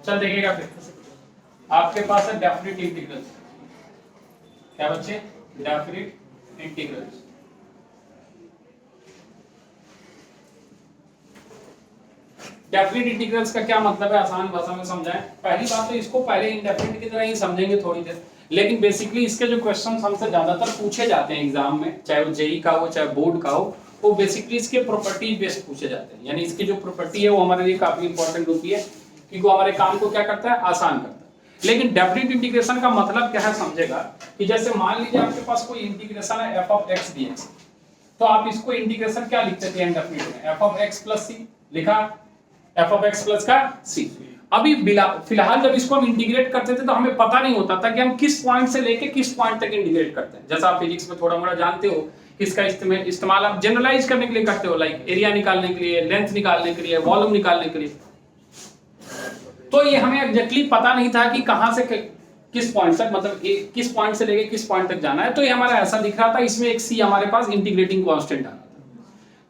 चल देखिएगा फिर आपके पास है डेफिनिट इंटीग्रल्स। क्या बच्चे? Definite integrals. डेफिनिट इंटीग्रल्स का क्या मतलब है, आसान भाषा में समझाएं। पहली बात तो इसको पहले इंडेफिनिट की तरह ही समझेंगे थोड़ी देर, लेकिन बेसिकली इसके जो क्वेश्चंस हमसे ज्यादातर पूछे जाते हैं एग्जाम में, चाहे वो जेई का हो चाहे बोर्ड का हो, वो बेसिकली इसके प्रॉपर्टी बेस्ड पूछे जाते हैं। यानी इसकी जो प्रॉपर्टी है वो हमारे लिए काफी इंपॉर्टेंट होती है, क्योंकि वो हमारे काम को क्या करता है, आसान करता है। लेकिन डेफिनिट इंटीग्रेशन का मतलब क्या है समझेगा, कि जैसे मान लीजिए आपके पास कोई इंटीग्रेशन है f of x dx, तो आप इसको इंटीग्रेशन क्या लिखते थे डेफिनिट में, f of x plus c लिखा, f of x plus का c। अभी फिलहाल जब इसको हम इंटीग्रेट करते थे तो हमें पता नहीं होता था कि हम किस पॉइंट से लेके किस पॉइंट तक इंटीग्रेट करते हैं। जैसा आप फिजिक्स में थोड़ा मोड़ा जानते हो, इसका इस्तेमाल आप जनरलाइज करने के लिए करते हो, लाइक एरिया निकालने के लिए, लेंथ निकालने के लिए, वॉल्यूम निकालने के लिए। तो ये हमें एग्जैक्टली पता नहीं था कि कहां से किस पॉइंट तक, मतलब किस पॉइंट से लेके किस पॉइंट तक जाना है। तो ये हमारा ऐसा दिख रहा था, इसमें एक c हमारे पास इंटीग्रेटिंग कांस्टेंट आ रहा था।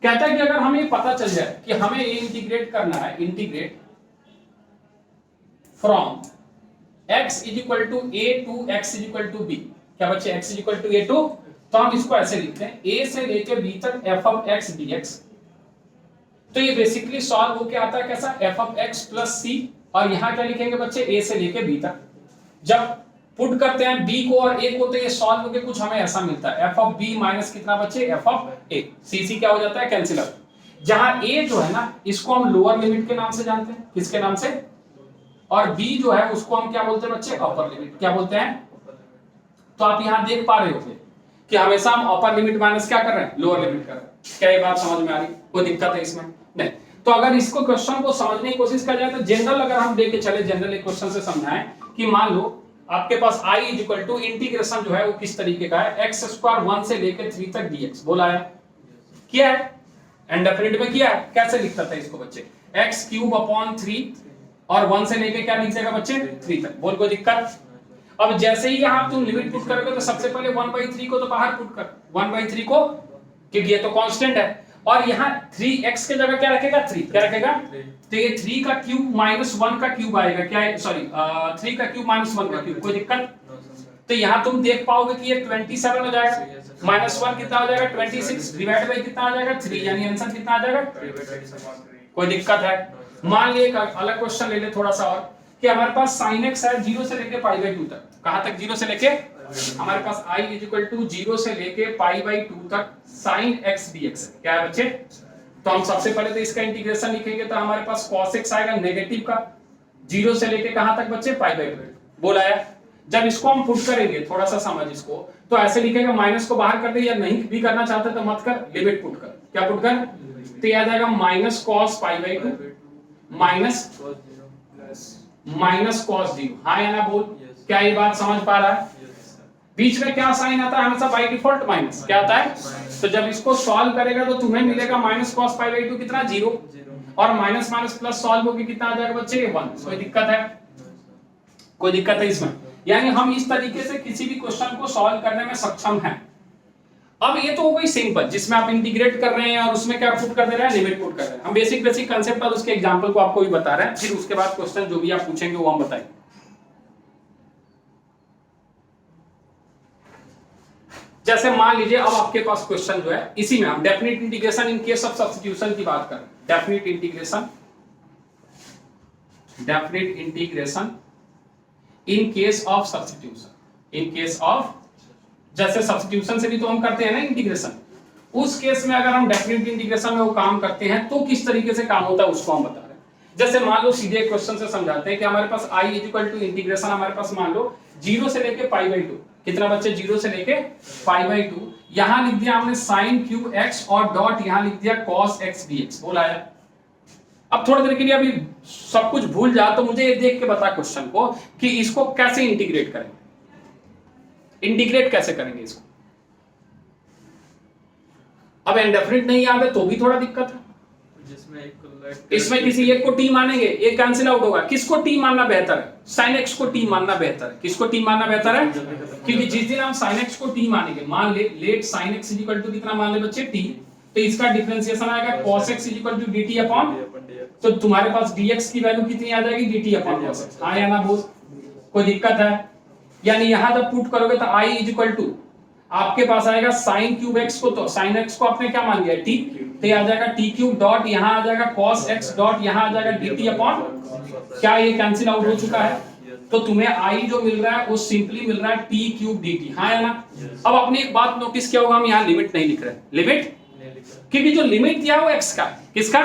कहता है कि अगर हमें पता चल जाए कि हमें ये इंटीग्रेट करना है, integrate from x is equal to a to x is equal to b। क्या बच्चे? x is equal to a to, तो हम इसको ऐसे लिखते हैं a से लेके b तक f of x dx। तो ये बेसिकली सॉल्व होके आता है कैसा, f of x plus c, और यहां क्या लिखेंगे बच्चे, a से लेके b तक। जब पुट करते हैं b को और a को, तो ये सॉल्व होके कुछ हमें ऐसा मिलता है, f of b माइनस कितना बच्चे, f of a। c क्या हो जाता है, कैंसिल आउट। जहां a जो है ना, इसको हम लोअर लिमिट के नाम से जानते हैं, किसके नाम से, और b जो है उसको हम क्या बोलते हैं बच्चे, अपर लिमिट। क्या बोलते हैं? तो आप यहां देख पा रहे होंगे कि हमेशा हम अपर लिमिट माइनस क्या कर रहे हैं, लोअर लिमिट कर रहे हैं। क्या ये बात समझ में आ रही? कोई दिक्कत है इसमें? नहीं। तो अगर इसको क्वेश्चन को समझने की कोशिश कर जाए तो जनरल अगर हम देख के चले, जनरल एक क्वेश्चन से समझाएं कि मान लो आपके पास i is equal to integration जो है वो किस तरीके का है, x स्क्वायर 1 से लेकर 3 तक dx। बोला है, किया है, इंडेफिनिट में किया है। कैसे लिखता था इसको बच्चे, x क्यूब अपॉन 3 और 1 से लेके क्या लिख जाएगा बच्चे, 3 तक। बोल कोई दिक्कत? अब जैसे ही यहां तुम लिमिट पुट करोगे तो सबसे पहले 1/3 को तो बाहर पुट कर, 1/3 को, क्योंकि ये तो कांस्टेंट है, और यहाँ 3x के जगह क्या रखेगा, 3। क्या रखेगा? तो ये 3 का क्यूब माइनस 1 का क्यूब आएगा। क्या है, सॉरी 3 का क्यूब माइनस 1 का क्यूब। कोई दिक्कत? तो यहाँ तुम देख पाओगे कि ये 27 हो जाएगा, माइनस 1 कितना हो जाएगा, 26 डिवाइड बाई कितना आ जाएगा, 3, यानी आंसर कितना आ जाएगा। कोई दिक्कत है? मान लिए एक अलग क्वेश्चन ले ले थोड़ा सा और, कि हमारे पास sin x है 0 से लेके π/2 तक। कहां तक 0 से लेके? हमारे पास i इज इक्वल टू 0 से लेके π/2 तक sin x dx है। क्या है बच्चे? तो हम सबसे पहले तो इसका इंटीग्रेशन लिखेंगे, तो हमारे पास cos x आएगा नेगेटिव का, 0 से लेके कहां तक बच्चे, π/2। बोला है। जब इसको हम पुट करेंगे, थोड़ा सा समझ इसको, तो ऐसे लिखेगा, माइनस को बाहर कर दे, या नहीं भी करना चाहते तो मत कर, लिमिट पुट कर। क्या पुट कर? तो आ जाएगा माइनस cos π/2 माइनस cos 0। हाँ या ना बोल? क्या ये बात समझ पा रहा है? बीच में क्या साइन आता है हमेशा बाय डिफॉल्ट, माइनस। क्या आता है? तो जब इसको सॉल्व करेगा तो तुम्हें मिलेगा माइनस cos π/2 कितना, 0, और माइनस माइनस प्लस सॉल्व होके कितना आ जाएगा बच्चे, 1। कोई दिक्कत है? कोई दिक्कत है इसमें? यानी हम इस तरीके से किसी भी क्वेश्चन को सॉल्व करने में सक्षम हैं। अब ये तो हो गई सिंपल, जिसमें आप इंटीग्रेट कर रहे हैं और उसमें क्या पुट कर दे रहे हैं, लिमिट पुट कर रहे हैं। हम बेसिक कांसेप्ट और उसके एग्जांपल को आपको भी बता रहे हैं, फिर उसके बाद क्वेश्चन जो भी आप पूछेंगे वो हम बताएंगे। जैसे मान लीजिए अब आपके पास क्वेश्चन जो है, इसी में हम definite integration in case of substitution की बात कर रहे हैं। Definite integration in case of substitution, in case of, जैसे सब्स्टिट्यूशन से भी तो हम करते हैं ना इंटीग्रेशन, उस केस में अगर हम डेफिनिट इंटीग्रेशन में वो काम करते हैं तो किस तरीके से काम होता है उसको हम बता रहे हैं। जैसे मान लो सीधे क्वेश्चन से समझाते हैं कि हमारे पास i is equal to integration, हमारे पास मान लो 0 से लेके π/2, कितना बच्चे, 0 से लेके π/2। यहां लिख दिया हमने sin क्यूब x और डॉट यहां लिख दिया cos x dx। बोला है। अब थोड़ी देर के लिए अभी सब कुछ भूल जा, तो मुझे ये देख के बता क्वेश्चन को कि इसको कैसे इंटीग्रेट करेंगे, इंटीग्रेट कैसे करेंगे इसको। अब इंडेफिनिट नहीं याद है तो भी थोड़ा दिक्कत है, इसमें किसी एक को टी मानेंगे, एक कैंसिल आउट होगा। किसको टी मानना बेहतर है, sin x को टी मानना बेहतर है। किसको टी मानना बेहतर है? क्योंकि जिस दिन हम sin x को टी मानेंगे, मान ले let sin x equal to कितना मान ले बच्चे, t, तो इसका डिफरेंशिएशन आएगा cos x equal to dt upon, तो तुम्हारे पास dx की वैल्यू कितनी आ जाएगी, dt अपॉन cos x। हाँ या ना बोल, कोई दिक्कत है? यानी यहां जब पुट करोगे तो i इक्वल टू आपके पास आएगा sin क्यूब x को, तो sin x को आपने क्या मान लिया t, तो ये आ जाएगा t क्यूब डॉट यहां आ जाएगा cos x डॉट यहां आ जाएगा dt अपॉन, क्या ये कैंसिल आउट हो चुका है? तो तुम्हें i जो मिल रहा है वो सिंपली मिल रहा है t क्यूब dt। हाँ या ना? अब आपने एक बात नोटिस किया होगा, हम यहाँ लिमिट नहीं लिख रहे, लिमिट, क्योंकि जो लिमिट दिया है वो x का, किसका,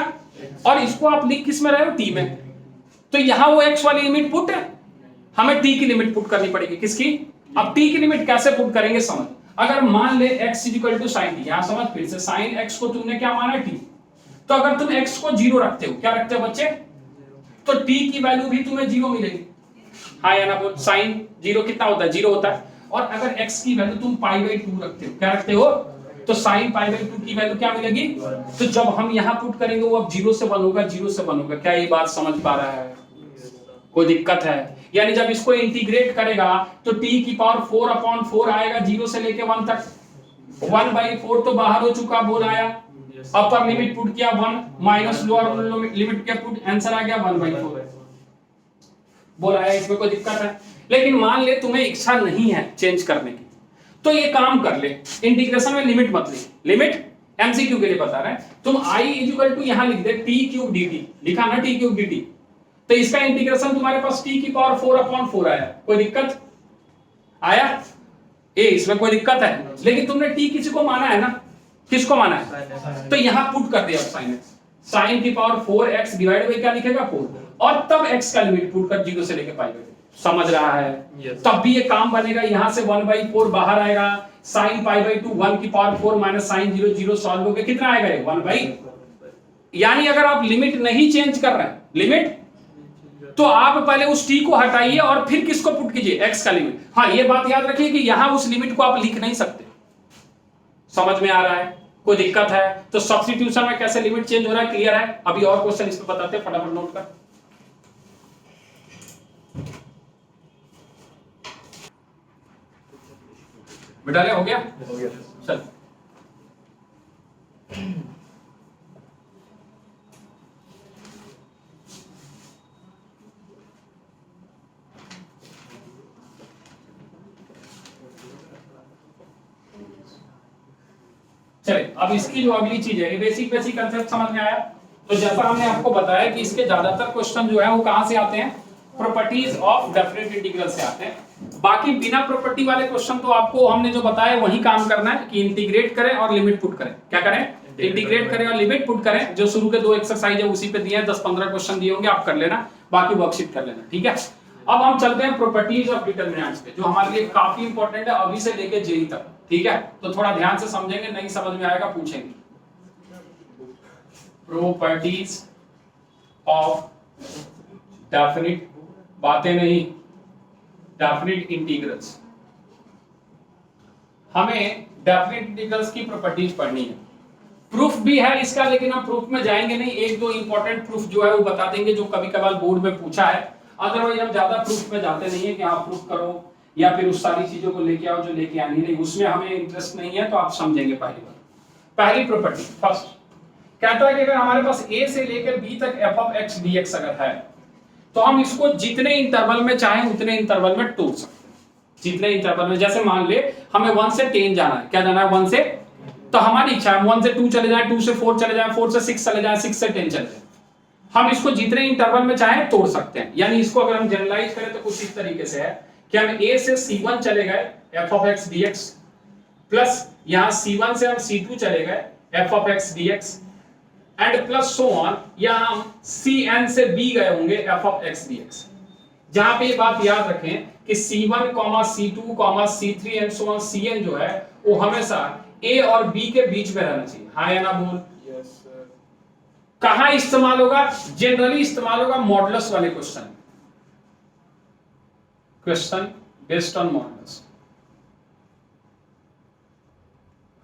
और इसको आप लिख किस में रहे हो, t में, तो यहां वो x वाली लिमिट पुट है, हमें t की लिमिट पुट करनी पड़ेगी, किसकी? अब t की लिमिट कैसे पुट करेंगे समझ, अगर मान ले x equal to sine t, यहां समझ फिर से, साइन x को तुमने क्या माना, t, तो अगर तुम x को 0 रखते हो, क्या रखते हो बच्चे, तो t की वैल्यू भी तुम्हें 0 मिलेगी। हाँ या ना बोल, साइन 0 कितना होता है, 0 होता है, और अगर x की वैल्यू तुम π/2 रखते हो, क्या रखते हो, तो साइन π/2 की वैल्यू क्या मिलेगी, तो जब हम यहां पुट करेंगे वो अब 0 से 1 होगा, 0 से 1 होगा। क्या ये बात समझ पा रहा है, कोई दिक्कत है? यानी जब इसको इंटीग्रेट करेगा तो t की पावर 4 अपॉन 4 आएगा 0 से लेके 1 तक, 1/4 तो बाहर हो चुका, बोल आया, अपर लिमिट पुट किया 1 माइनस लोअर लिमिट क्या पुट, आंसर आ गया 1/4, बोल आया, इसमें कोई दिक्कत है? लेकिन मान ले तुम्हें इच्छा नहीं है चेंज करने की, तो ये काम कर ले, इंटीग्रेशन में लिमिट मत लिख, लिमिट एमसीक्यू के लिए बता रहे हैं, तुम i इक्वल टू यहां लिख दे t क्यूब dt, लिखा ना t क्यूब dt, तो इसका इंटीग्रेशन तुम्हारे पास t की पावर 4 अपॉन 4 आया, कोई दिक्कत आया? ए इसमें कोई दिक्कत है? लेकिन तुमने t किसी को माना है ना, किसको माना है, तो यहां पुट कर दिया sin x, sin की पावर 4x डिवाइड बाय क्या लिखेगा 4, और तब x का लिमिट पुट कर 0 से लेके π/2, समझ रहा है? तब भी ये काम बनेगा, यहां से 1/4 बाहर आएगा, sin π/2 1 की पावर 4 माइनस sin 0 0 सॉल्व होके कितना आएगा ये 1/, यानी अगर आप लिमिट नहीं चेंज कर रहे हैं, लिमिट, तो आप पहले उस t को हटाइए और फिर किसको पुट कीजिए, x का लिमिट। हाँ ये बात याद रखिए कि यहां उस लिमिट को आप लिख नहीं सकते, समझ में आ रहा है? कोई दिक्कत है? तो सब्स्टिट्यूशन में कैसे लिमिट चेंज हो रहा है, क्लियर है? अभी और क्वेश्चन इसमें बताते हैं, फटाफट नोट कर। बेटा हो गया, चल चले, अब इसकी जो अगली चीज है, बेसिक बेसिक कंसेप्ट समझ में आया? तो जैसा हमने आपको बताया कि इसके ज्यादातर क्वेश्चन जो है वो कहां से आते हैं, प्रॉपर्टीज ऑफ डेफिनेट इंटीग्रल से आते हैं। बाकी बिना प्रॉपर्टी वाले क्वेश्चन तो आपको हमने जो बताया वही काम करना है कि इंटीग्रेट करें और लिमिट पुट करें। क्या करें, इंटीग्रेट करें और लिमिट पुट करें। जो शुरू के 2 एक्सरसाइज है उसी पे दिए हैं, 10-15 क्वेश्चन दिए होंगे, आप कर लेना, बाकी वर्कशीट कर लेना, ठीक है। अब हम चलते हैं प्रॉपर्टीज ऑफ डिटरमिनेंट्स पे, जो हमारे लिए काफी इंपॉर्टेंट है अभी से लेके जेई तक, ठीक है। तो थोड़ा ध्यान से समझेंगे, नहीं समझ में आएगा पूछेंगे। प्रॉपर्टीज ऑफ डेफिनिट, बातें नहीं, डेफिनिट इंटीग्रल्स। हमें डेफिनिट इंटीग्रल्स की प्रॉपर्टीज पढ़नी है। प्रूफ भी है इसका, लेकिन हम प्रूफ में जाएंगे नहीं, 1-2 इंपॉर्टेंट प्रूफ जो है वो बता देंगे जो कभी कभार बोर्ड में पूछा है। अदरवाइज हम ज्यादा प्रूफ में जाते नहीं है कि आप प्रूफ करो या फिर उस सारी चीजों को लेके आओ जो लेके आनी नहीं, उसमें हमें इंटरेस्ट नहीं है। तो आप समझेंगे पहली बार, पहली प्रॉपर्टी फर्स्ट कहता है कि अगर हमारे पास a से लेकर b तक f of x dx अगर है, तो हम इसको जितने इंटरवल में चाहें उतने इंटरवल में तोड़ सकते हैं। जितने इंटरवल में, जैसे मान ले हमें 1 से 10 जाना है, क्या जाना है 1 से, तो हमारी इच्छा है 1 से 2 चले जाए, 2 से 4 चले जाए, 4 से 6 चले जाए, 6 से 10 चले जाए। हम इसको जितने इंटरवल में चाहें तोड़ सकते हैं। यानी इसको अगर हम जनरलाइज करें तो कुछ इस तरीके से है कि हम a से c1 चले गए f of x dx, plus यहां c1 से हम c2 चले गए f of x dx, and plus so on, यहां हम cn से b गए होंगे f of x dx। जहां पे ये बात याद रखें कि c1, c2, c3 and so on cn जो है वो हमेशा a और b के बीच में रहना चाहिए। हाँ या ना बोल? कहां इस्तेमाल होगा? जनरली इस्तेमाल होगा मॉडुलस वाले question, question based on modulus,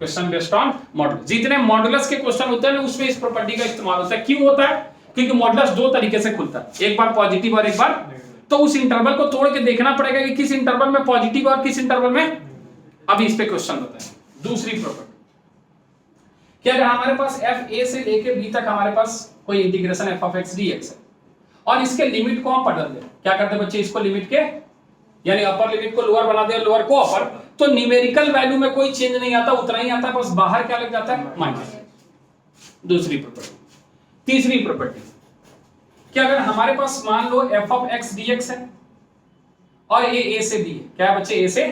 question based on modulus. जितने मॉडुलस के क्वेश्चन होते हैं उसमें इस प्रॉपर्टी का इस्तेमाल होता है। क्यों होता है? क्योंकि मॉडुलस 2 तरीके से खुलता है, एक बार पॉजिटिव और एक बार, तो उस इंटरवल को तोड़ के देखना पड़ेगा कि किस इंटरवल में पॉजिटिव और किस इंटरवल में। अभी इस पे क्वेश्चन होता है। दूसरी प्रॉपर्टी कि अगर हमारे पास एफ ए से लेके बी तक हमारे पास कोई integration F of x d x है और इसके लिमिट को हम बदल दें, क्या करते हैं बच्चे, इसको लिमिट के यानी अपर लिमिट को लोअर बना दे, लोअर को अपर, तो न्यूमेरिकल वैल्यू में कोई चेंज नहीं आता, उतना ही आता है, बस बाहर क्या लग जाता है, माइनस। दूसरी प्रॉपर्टी। तीसरी प्रॉपर्टी कि अगर हमारे पास मान लो f of x d x है और ये ए से बी है, क्या है बच्चे, ए से,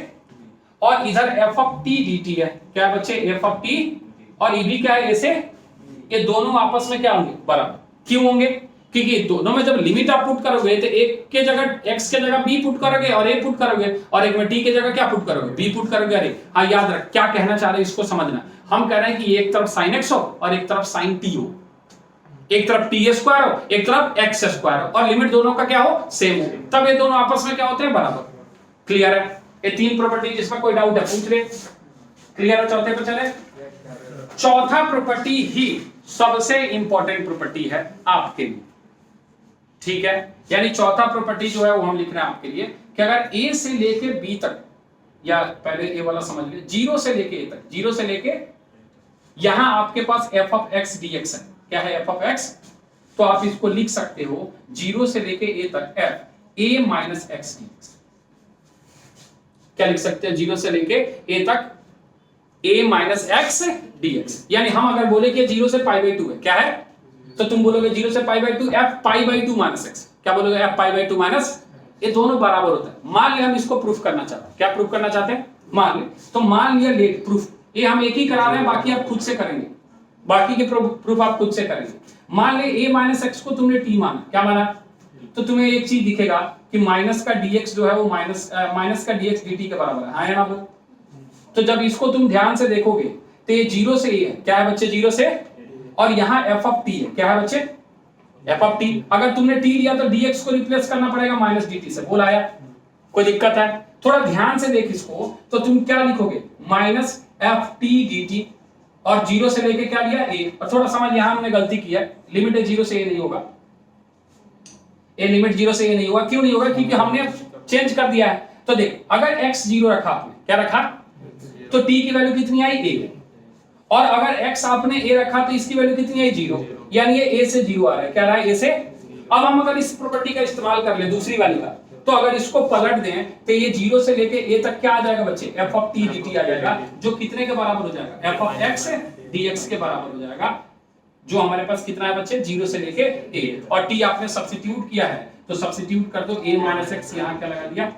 और इधर F of T D T है, क्या है बच्चे, एफ ऑफ टी, और ये भी क्या है, ए से, ये दोनों आपस में क्या होंगे, बराबर। क्यों होंगे, क्योंकि दोनों में जब लिमिट आप पुट करोगे तो एक के जगह x के जगह b पुट करोगे और a पुट करोगे, और एक में t के जगह क्या पुट करोगे, b पुट करोगे। अरे हाँ, याद रख क्या कहना चाह रहे हैं, इसको समझना। हम कह रहे हैं कि एक तरफ sin x हो और एक तरफ sin t हो, एक तरफ t स्क्वायर हो, एक तरफ x स्क्वायर हो, और लिमिट दोनों का क्या हो, सेम हो, तब ये दोनों आपस में क्या होते हैं, बराबर। क्लियर है, ये तीन प्रॉपर्टी, जिसमें कोई डाउट है पूछ ले। क्लियर है, चौथे पे चले। चौथा प्रॉपर्टी ही सबसे इंपॉर्टेंट प्रॉपर्टी है आपके लिए, ठीक है। यानी चौथा प्रॉपर्टी जो है वो हम लिख रहे हैं आपके लिए कि अगर a से लेके b तक, या पहले ए वाला समझ लीजिए, जीरो से लेके ए तक, जीरो से लेके यहां आपके पास f ऑफ x dx है, क्या है f ऑफ x, तो आप इसको लिख सकते हो जीरो से लेके a तक f a minus x dx। क्या लिख सकते हैं, जीरो से लेके a तक a माइनस x dx। यानी हम अगर बोले कि जीरो से पाई बाई 2 है, क्या है, तो तुम बोलोगे जीरो से पाई by 2 f pi by 2 minus x, क्या बोलोगे, f पाई बाई 2 माइनस, ये दोनों बराबर होता है। मान लिया हम इसको प्रूफ करना चाहते हैं, क्या प्रूफ करना चाहते हैं, मान ले, तो मान लिया लेट प्रूफ, ये हम एक ही करा रहे हैं, बाकी आप खुद से करेंगे, बाकी के प्रूफ आप खुद से करेंगे। मान ले a माइनस x को तुमने t माना, क्या माना, तो तुम्हें एक चीज दिखेगा कि माइनस का dx जो है वो माइनस का dx dt के बराबर है, है ना वो। तो जब इसको तुम ध्यान से देखोगे तो ये जीरो से a है, क्या है बच्चे, जीरो से, और यहाँ f ऑफ t है, क्या है बच्चे, f ऑफ t। अगर तुमने t लिया तो dx को रिप्लेस करना पड़ेगा माइनस dt से, बोल आया, कोई दिक्कत है, थोड़ा ध्यान से देख इसको, तो तुम क्या लिखोगे, माइनस एफ टी dt, और जीरो से लेके क्या लिया, a, और थोड़ा समझ, यहां हमने गलती की है, लिमिट है जीरो से a नहीं होगा, ये लिमिट जीरो से a नहीं होगा। क्यों नहीं होगा, क्योंकि हमने चेंज कर दिया है। तो देख, अगर x जीरो रखा आपने, क्या रखा, तो t की वैल्यू कितनी आई, a, और अगर x आपने a रखा तो इसकी वैल्यू कितनी आई, जीरो, यानी ये a से जीरो आ रहा है, क्या रहा है, a से। अब हम अगर इस प्रॉपर्टी का इस्तेमाल कर ले दूसरी वाली का, तो अगर इसको पलट दें तो ये जीरो से लेके a तक क्या आ जाएगा बच्चे, f ऑफ t dt आ जाएगा, जो कितने के बराबर हो जाएगा, f ऑफ x dx के बराबर हो जाएगा, जो हमारे पास कितना है बच्चे, जीरो से लेके a, और t आपने सब्स्टिट्यूट किया है, तो सब्स्टिट्यूट कर दो, a माइनस x यहां क्या लगा दिया,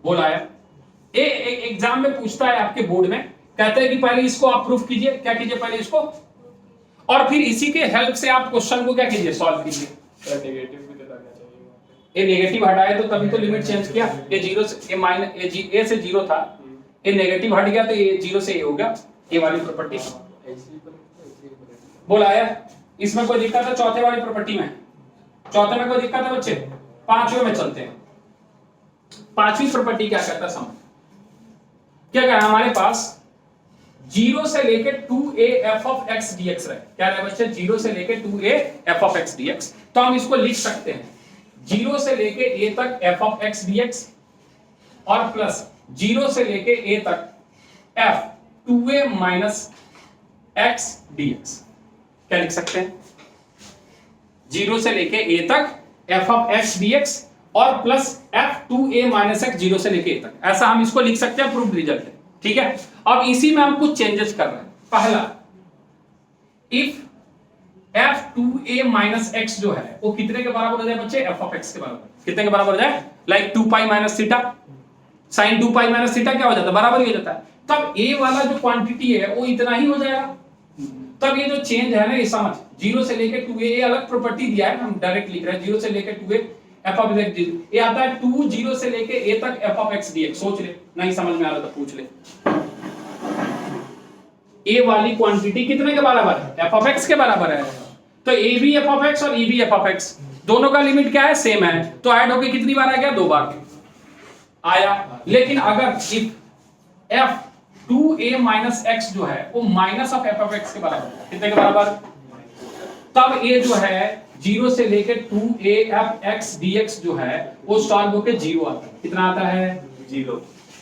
बोला है। एग्जाम में पूछता है आपके बोर्ड में, कहते हैं कि पहले इसको आप प्रूफ कीजिए, क्या कीजिए, पहले इसको, और फिर इसी के हेल्प से आप क्वेश्चन को क्या कीजिए, सॉल्व कीजिए। ये नेगेटिव हटाए तो तभी तो लिमिट चेंज किया, ये जीरो से माइनस ए से जीरो था, ये नेगेटिव हट गया तो ये जीरो से ए हो गया, ये वाली प्रॉपर्टी बोला है। इसमें कोई दिक्कत है, चौथे वाली प्रॉपर्टी में, चौथे में कोई दिक्कत है बच्चे, पांचवें में चलते हैं। पांचवी प्रॉपर्टी क्या कहता है, समझ, क्या कहा, हमारे पास जीरो से लेके 2a f of x dx रहे, क्या रहे बच्चे, जीरो से लेके 2a f of x dx, तो हम इसको लिख सकते हैं जीरो से लेके a तक f of x dx, और प्लस जीरो से लेके a तक f 2a minus x dx, क्या लिख सकते हैं, जीरो से लेके a तक f of x dx और plus f 2a minus x zero से लेके a तक, ऐसा हम इसको लिख सकते हैं, प्रूफ रिजल्ट है, ठीक है। अब इसी में हम कुछ चेंजेस कर रहे हैं। पहला, if f 2a minus x जो है वो कितने के बराबर हो जाए बच्चे, f of x के बराबर, कितने के बराबर हो जाए, like 2 pi minus theta, sine 2 pi minus theta क्या हो जाता है, बराबर ही हो जाता है। तब a वाला जो क्वांटिटी है वो इतना ही हो जाएगा। तब ये जो चेंज है ना, ये समझ, जीरो से लेके 2a अलग प्रॉपर्टी दिया है, हम डायरेक्ट लिख रहे हैं, जीरो से लेके 2a f of x dx, ये आता है 2 जीरो से लेके a तक f of x dx। सोच ले, नहीं समझ में आ रहा तो पूछ ले। a वाली क्वांटिटी कितने के बराबर है, f of x के बराबर है, तो a भी f of x और e भी f of x, दोनों का लिमिट क्या है, सेम है, तो ऐड होके कितनी बार आ गया, 2 बार आया। लेकिन अगर if f 2a minus x जो है वो minus of f of x के बराबर है, कितने के बराबर, तब a जो है जीरो से लेके 2a f x dx जो है वो सॉल्व होके जीरो आता है, कितना आता है, जीरो।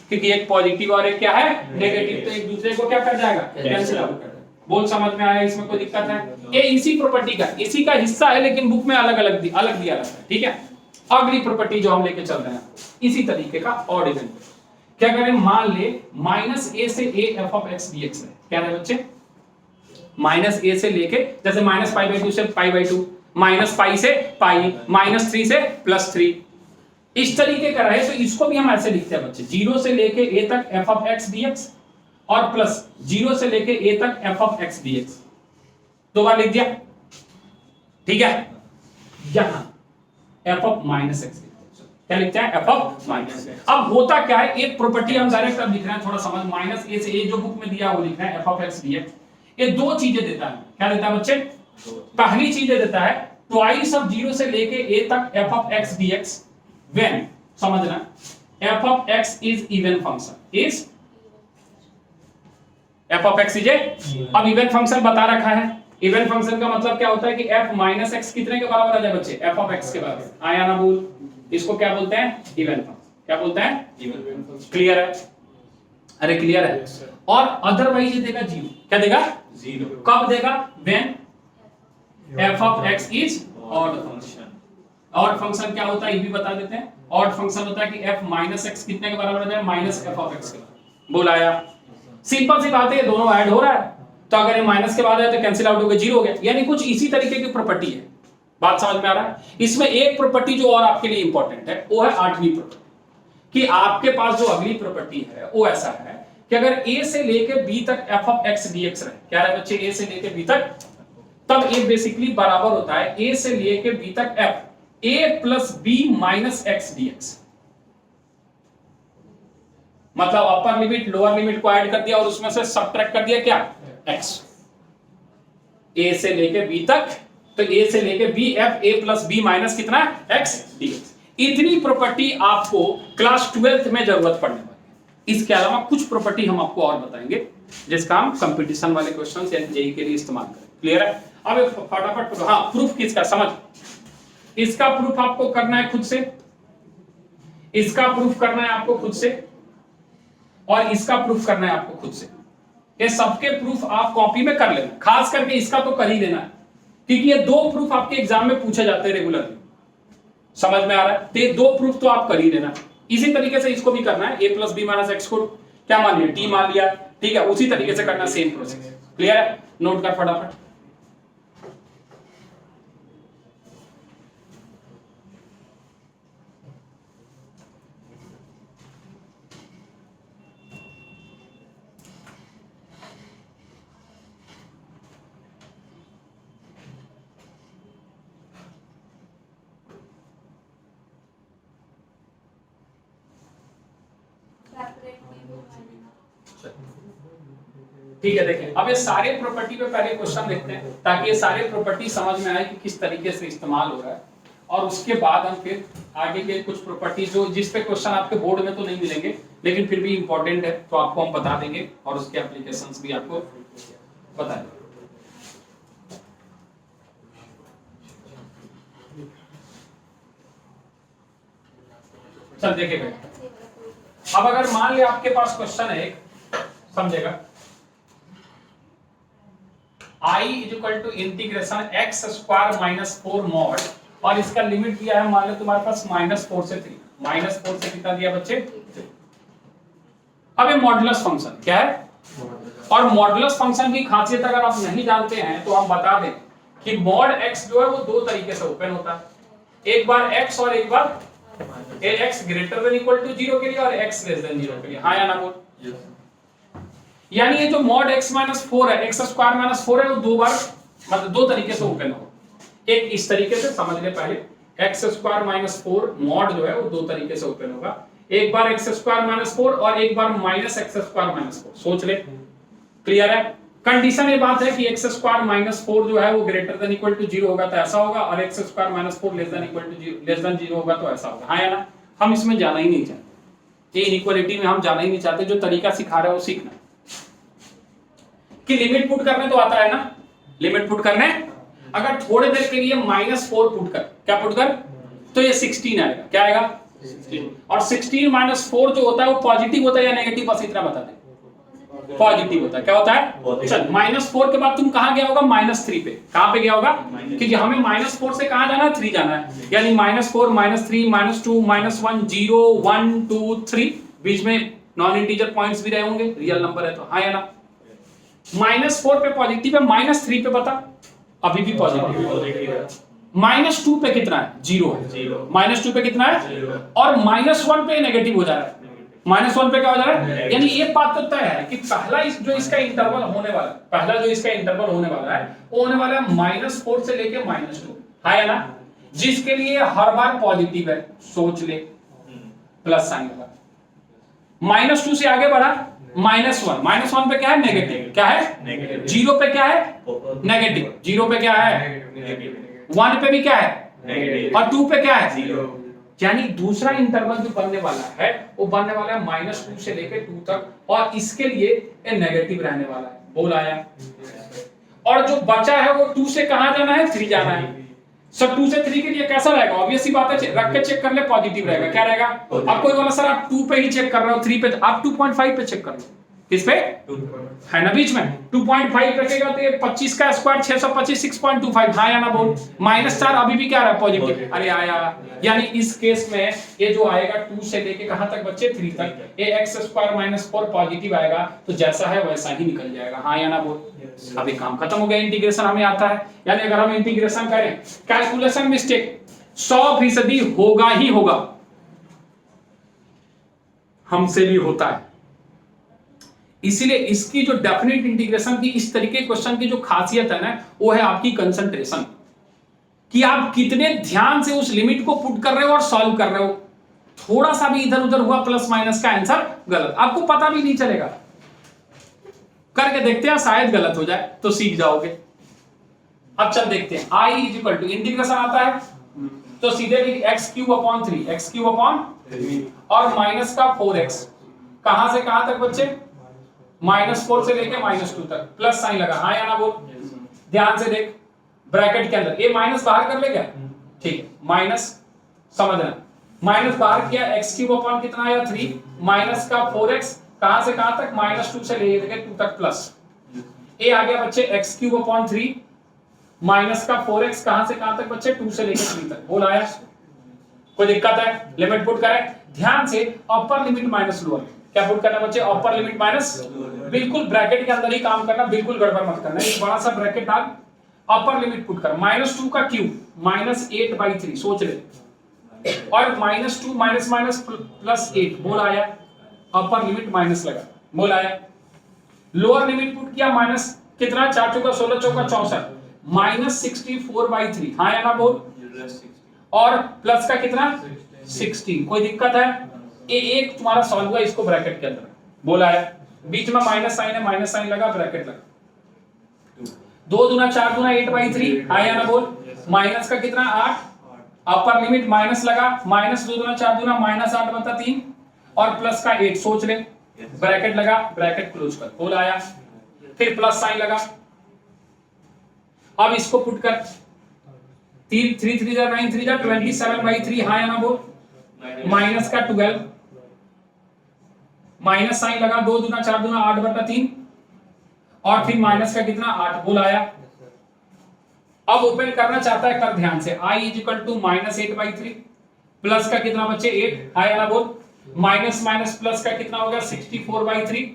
क्योंकि एक पॉजिटिव और एक क्या है नेगेटिव, तो एक दूसरे को क्या कर जाएगा कैंसिल आउट कर देगा। बोल समझ में आया, इसमें कोई दिक्कत है? ये इसी प्रॉपर्टी का इसी का हिस्सा है, लेकिन बुक में अलग अलग दिया रहता है, ठीक है। अगली प्रॉपर्टी जो हम लेके चल रहे हैं इसी तरीके का ऑड इवन, क्या करें, मान ले माइनस ए से A F of x d x है, क्या है बच्चे, माइनस ए से लेके, जैसे माइनस पाई बाई टू से pi by two, minus pi से पाई, माइनस 3 से प्लस 3, इस तरीके का रहे तो इसको भी हम ऐसे लिखते हैं बच्चे, 0 से लेके ए तक f of x d x और प्लस 0 से लेके ए तक f of x d x, दो बार लिख दिया, ठीक है। यहां एफ ऑफ माइनस एक्स क्या लिखते हैं, एफ ऑफ माइनस। अब होता क्या है, एक प्रॉपर्टी हम डायरेक्ट अब लिख रहे हैं, थोड़ा समझ, माइनस ए से ए जो बुक में दिया वो लिख रहे हैं F of x d x. ये दो चीजें देता है, क्या देता है बच्चे, पहली चीजें देता है ट्वाइस ऑफ 0 से लेके ए तक f of x d x when, समझना, f of x is even function, is f of x is a, अब इवन फंक्शन बता रखा है, इवन फंक्शन का मतलब क्या होता है कि f माइनस एक्स कितने के बराबर आ जाए बच्चे, f ऑफ x के बराबर, आया ना बोल, इसको क्या बोलते हैं, इवन फंक्शन, क्या बोलते हैं, इवन फंक्शन। क्लियर है, अरे क्लियर है। और अदरवाइज ये देगा 0, क्या देगा 0, कब देगा, when f of x is odd function. Odd function क्या होता है ये भी बता देते हैं, ऑड फंक्शन होता है कि f माइनस एक्स कितने के बराबर आ जाए, माइनस f ऑफ x के बराबर, बोल आया, सिंपल सी बात है, दोनों ऐड हो रहा है, तो अगर ये माइनस के बाद है तो कैंसिल आउट हो गया, 0 हो गया, यानी कुछ इसी तरीके की प्रॉपर्टी है, बात समझ में आ रहा है। इसमें एक प्रॉपर्टी जो और आपके लिए इंपॉर्टेंट है वो है 8वीं प्रॉपर्टी, कि आपके पास जो अगली प्रॉपर्टी है वो ऐसा है कि अगर a से लेके b तक f ऑफ x dx रहे, क्या है बच्चे, a से लेके b तक, तब ये बेसिकली बराबर होता है a से लेके b तक f a plus b minus x dx, मतलब अपर लिमिट लोअर लिमिट को ऐड कर दिया और उसमें से सबट्रैक्ट कर दिया क्या, x, a से लेके b तक, तो a से लेके b f a plus b minus कितना x dx। इतनी प्रॉपर्टी आपको क्लास 12th में जरूरत पड़ने वाली है। इसके अलावा कुछ प्रॉपर्टी हम आपको और बताएंगे जिसका हम कंपटीशन वाले क्वेश्चंस या जेई के लिए इस्तेमाल करें। क्लियर है? अब फटाफट, हाँ प्रूफ किसका, समझ, इसका प्रूफ आपको करना है खुद से, इसका प्रूफ करना है आपको खुद से, और इसका प्रूफ करना है आपको खुद से। ये सबके प्रूफ आप कॉपी में कर लेना, खास करके इसका तो कर ही लेना है, क्योंकि ये दो प्रूफ आपके एग्जाम में पूछे जाते हैं रेगुलरली, समझ में आ रहा है, तो ये दो प्रूफ तो आप कर ही लेना। इसी तरीके से इसको भी करना है, a plus b minus x को क्या मान लिया, t मान लिया, ठीक है, उसी तरीके से करना, सेम प्रोसेस। क्लियर है? नोट कर फटाफट। ठीक है, देखिए अब ये सारे प्रॉपर्टी पे पहले क्वेश्चन देखते हैं ताकि ये सारे प्रॉपर्टी समझ में आए कि किस तरीके से इस्तेमाल हो रहा है, और उसके बाद हम फिर आगे के कुछ प्रॉपर्टी जो जिस पे क्वेश्चन आपके बोर्ड में तो नहीं मिलेंगे लेकिन फिर भी इंपॉर्टेंट है तो आपको हम बता देंगे और उसके एप्लीकेशंस भी आपको बताएंगे। चल देखिए, अब अगर मान लिया आपके पास क्वेश्चन है, समझेगा, I equal to integration x square minus 4 mod, और इसका लिमिट दिया है, मान लो तुम्हारे पास -4 से 3, -4 से कितना दिया बच्चे। अब ये मॉडुलस फंक्शन क्या है, और मॉडुलस फंक्शन की खासियत अगर आप नहीं जानते हैं तो हम बता दें कि मॉड x जो है वो दो तरीके से ओपन होता है, एक बार x और एक बार x greater than equal to 0 के लिए और x लेस देन 0 के लिए, हाँ या ना बोल। यानी ये जो मॉड x माइनस 4 है, x स्क्वायर माइनस 4 है, वो दो बार मतलब दो तरीके से ओपन होगा। एक इस तरीके से समझ ले पहले, x स्क्वायर माइनस 4 मॉड जो है वो दो तरीके से ओपन होगा, एक बार x स्क्वायर माइनस 4 और एक बार माइनस x स्क्वायर माइनस 4, सोच ले। क्लियर है? कंडीशन ये बात है कि x स्क्वायर माइनस 4 जो है वो ग्रेटर देन इक्वल टू 0 होगा तो ऐसा होगा, और x square minus 4 less than equal to less than 0 होगा तो ऐसा होगा, हाँ या ना। हम इसमें जाना ही नहीं चाहते, ये इनइक्वालिटी में हम जाना ही नहीं चाहते, जो तरीका सिखा रहा है वो सीखना कि लिमिट पुट करने तो आता है ना, लिमिट पुट करने, अगर थोड़े देर के लिए -4 पुट कर, क्या पुट कर, तो ये 16 आएगा, क्या आएगा और 16 माइनस 4 जो होता है वो पॉजिटिव होता है या नेगेटिव, बस इतना बता दे। पॉजिटिव होता है। क्या होता है? चल -4 के बाद तुम कहां गया होगा? -3 पे। कहां पे गया होगा? क्योंकि हमें -4 से कहां जाना है? 3 जाना है, यानी -4 -3 -2 -1 0 1 2 3, बीच में नॉन इंटीजर पॉइंट्स भी रहे होंगे, रियल नंबर है तो हाँ या ना। -4 पे पॉजिटिव है, -3 पे बता, अभी भी पॉजिटिव है। -2 पे कितना है? 0 है। -2 पे कितना है? और -1 पे नेगेटिव हो जा रहा है। -1 पे क्या हो जा रहा है? यानी ये बात तो तय है कि पहला जो इसका इंटरवल होने वाला है, पहला जो इसका इंटरवल होने वाला है वो होने वाला है -4 से लेके -2, है ना, जिसके लिए हर बार पॉजिटिव है। सोच ले, प्लस साइन लगा। -2 से आगे बढ़ा, -1, -1 पे क्या है? नेगेटिव। क्या है? 0 पे क्या है? नेगेटिव। 0 पे क्या है? 1 पे भी क्या है? और 2 पे क्या है? 0। यानी दूसरा इंटरवल जो बनने वाला है वो बनने वाला है -2 से लेकर 2 तक, और इसके लिए नेगेटिव रहने वाला है। बोल आया? और जो बचा है वो 2 से कहां जाना है? 3 जाना है। सर 2 से 3 के लिए कैसा रहेगा? ऑब्वियस सी बात है, रख के चेक कर ले, पॉजिटिव रहेगा। क्या रहेगा? अब कोई बोला सर आप 2 पे ही चेक कर रहे हो, 3 पे, आप 2.5 पे चेक कर लो। किस पे? है ना बीच में 2.5 रखेगा तो ये 25 का स्क्वायर 625 6.25, हाँ या ना बोल। -4 अभी भी क्या रहा? पॉजिटिव। अरे आया, यानी इस केस में ये जो आएगा 2 से लेके कहां तक बच्चे? 3 तक, ये x² - 4 पॉजिटिव आएगा, तो जैसा है वैसा ही निकल जाएगा, हाँ या ना बोल। अभी काम खत्म हो गया, इंटीग्रेशन हमें आता है। यानी अगर हम इंटीग्रेशन करें, कैलकुलेशन मिस्टेक 100% होगा ही होगा, हमसे भी होता है। इसीलिए इसकी जो डेफिनेट इंटीग्रेशन की इस तरीके क्वेश्चन की जो खासियत है ना, वो है आपकी कंसंट्रेशन, कि आप कितने ध्यान से उस लिमिट को पुट कर रहे हो और सॉल्व कर रहे हो। थोड़ा सा भी इधर उधर हुआ प्लस माइनस का आंसर गलत, आपको पता भी नहीं चलेगा। करके देखते हैं, शायद गलत हो जाए तो सीख जाओगे। अब चल देखते हैं, i = इंटीग्रेशन आता है तो सीधे लिख x³/3, x³ और माइनस का 4x, कहां से कहां तक बच्चे? -4 से लेके -2 तक, प्लस साइन लगा, हाँ या ना बोल। ध्यान से देख, ब्रैकेट के अंदर ये माइनस बाहर कर ले क्या? ठीक है, माइनस समझना, माइनस बाहर किया, x³ कितना आया? 3, माइनस का 4x, कहां से कहां तक? -2 से लेके 2 तक, प्लस ये आ गया बच्चे x³/3 माइनस का 4x, कहां से कहां तक बच्चे? 2 से लेके 3 तक। बोल आया? कोई दिक्कत है? लिमिट पुट करें ध्यान से, अपर लिमिट माइनस लोअर, क्या पुट करना बच्चे? अपर लिमिट माइनस, बिल्कुल ब्रैकेट के अंदर ही काम करना, बिल्कुल गड़बड़ मत करना। एक बड़ा सा ब्रैकेट डाल, अपर लिमिट पुट कर, -2 का क्यूब -8/3, सोच ले, और -2 माइनस +8, बोल आया? अपर लिमिट माइनस लगा, बोल आया? लोअर लिमिट पुट किया, माइनस कितना? 4 चौका 16 चौका 64, -64/3, हाँ या ना बोल। और प्लस का कितना? 16। कोई दिक्कत है? ये एक तुम्हारा सॉल्व हुआ, इसको ब्रैकेट के अंदर, बोल आया? बीच में माइनस साइन है, माइनस साइन लगा, ब्रैकेट लगा। 2 दूना 4 दूना 8/3, आया ना बोल। माइनस का कितना? 8, अपर लिमिट माइनस लगा, -2 दूना 4 दूना -8/3 और प्लस का 8, सोच ले, ब्रैकेट लगा, ब्रैकेट क्लोज कर, बोल आया? फिर प्लस साइन लगा। अब इसको पुट कर, 3 3 3 9 3 27/3, हाँ या ना बोल। माइनस का 12, माइनस साइन लगा, 2 दूना 4 दूना 8/3 और फिर माइनस का कितना? 8, बोल आया? अब ओपन करना चाहता है, कर ध्यान से, i = -8/3, प्लस का कितना बच्चे? 8, आया ना बोल। माइनस माइनस प्लस का कितना हो गया? 64/3,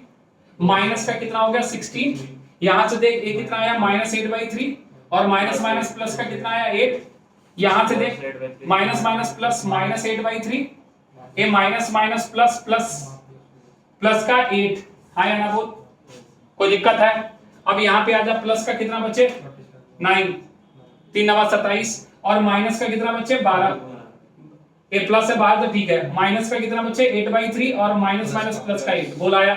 माइनस का कितना हो गया? 16, यहां से देख, ये कितना आया? -8/3, और माइनस माइनस प्लस का कितना आया? 8, यहां से देख, माइनस माइनस प्लस -8/3, ये minus minus plus plus plus का 8, हाँ या ना बोल। कोई दिक्कत है? अब यहाँ पे आ जा, प्लस का कितना बचे? 9, 3 9 27, और माइनस का कितना बचे? 12, ये प्लस से बाहर तो ठीक है, माइनस का कितना बचे? 8/3 और माइनस माइनस प्लस का 8, बोल आया?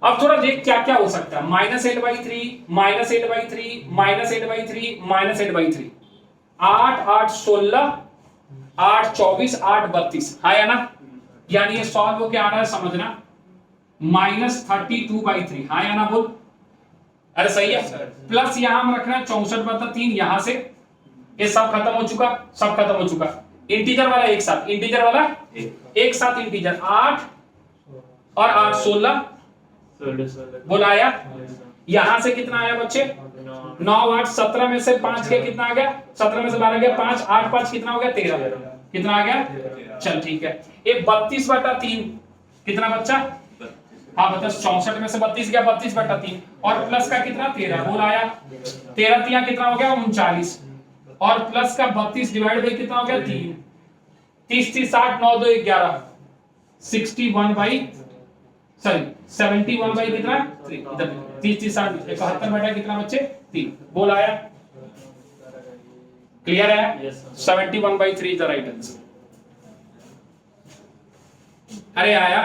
अब थोड़ा देख क्या क्या हो सकता है, -8/3 -8/3 -8/3 -8/3, 8 8 16 8 24 8 32, हाँ या ना। यानी ये सॉल्व हो क्या आ रहा है समझना, -32/3, हाँ या ना बोल। अरे सही है, प्लस यहां हम रखना है 64/3, यहां से ये सब खत्म हो चुका, सब खत्म हो चुका। इंटीजर वाला एक साथ, इंटीजर वाला एक साथ, इंटीजर 8 और 8 16 बोला आया। यहां से कितना आया बच्चे 9 8 17 में से 5 के कितना आ गया, 17 में से 12 गया 5, 8 5 कितना हो गया 13, कितना आ गया, चल ठीक है। एक 32/3 कितना बच्चा, हाँ बता 64 में से 32 गया 32/3 और प्लस का कितना 13 बोल आया, 13 3 कितना हो गया 39 और प्लस का 32 डिवाइड बाई कितना हो गया 3, 30 30 60 9 2 11 71 बाई कितना 3, इधर 30 30 60 71 बटा कितना बच्चे 3 बोल आया, क्लियर है। 71/3 इज द राइट आंसर। अरे आया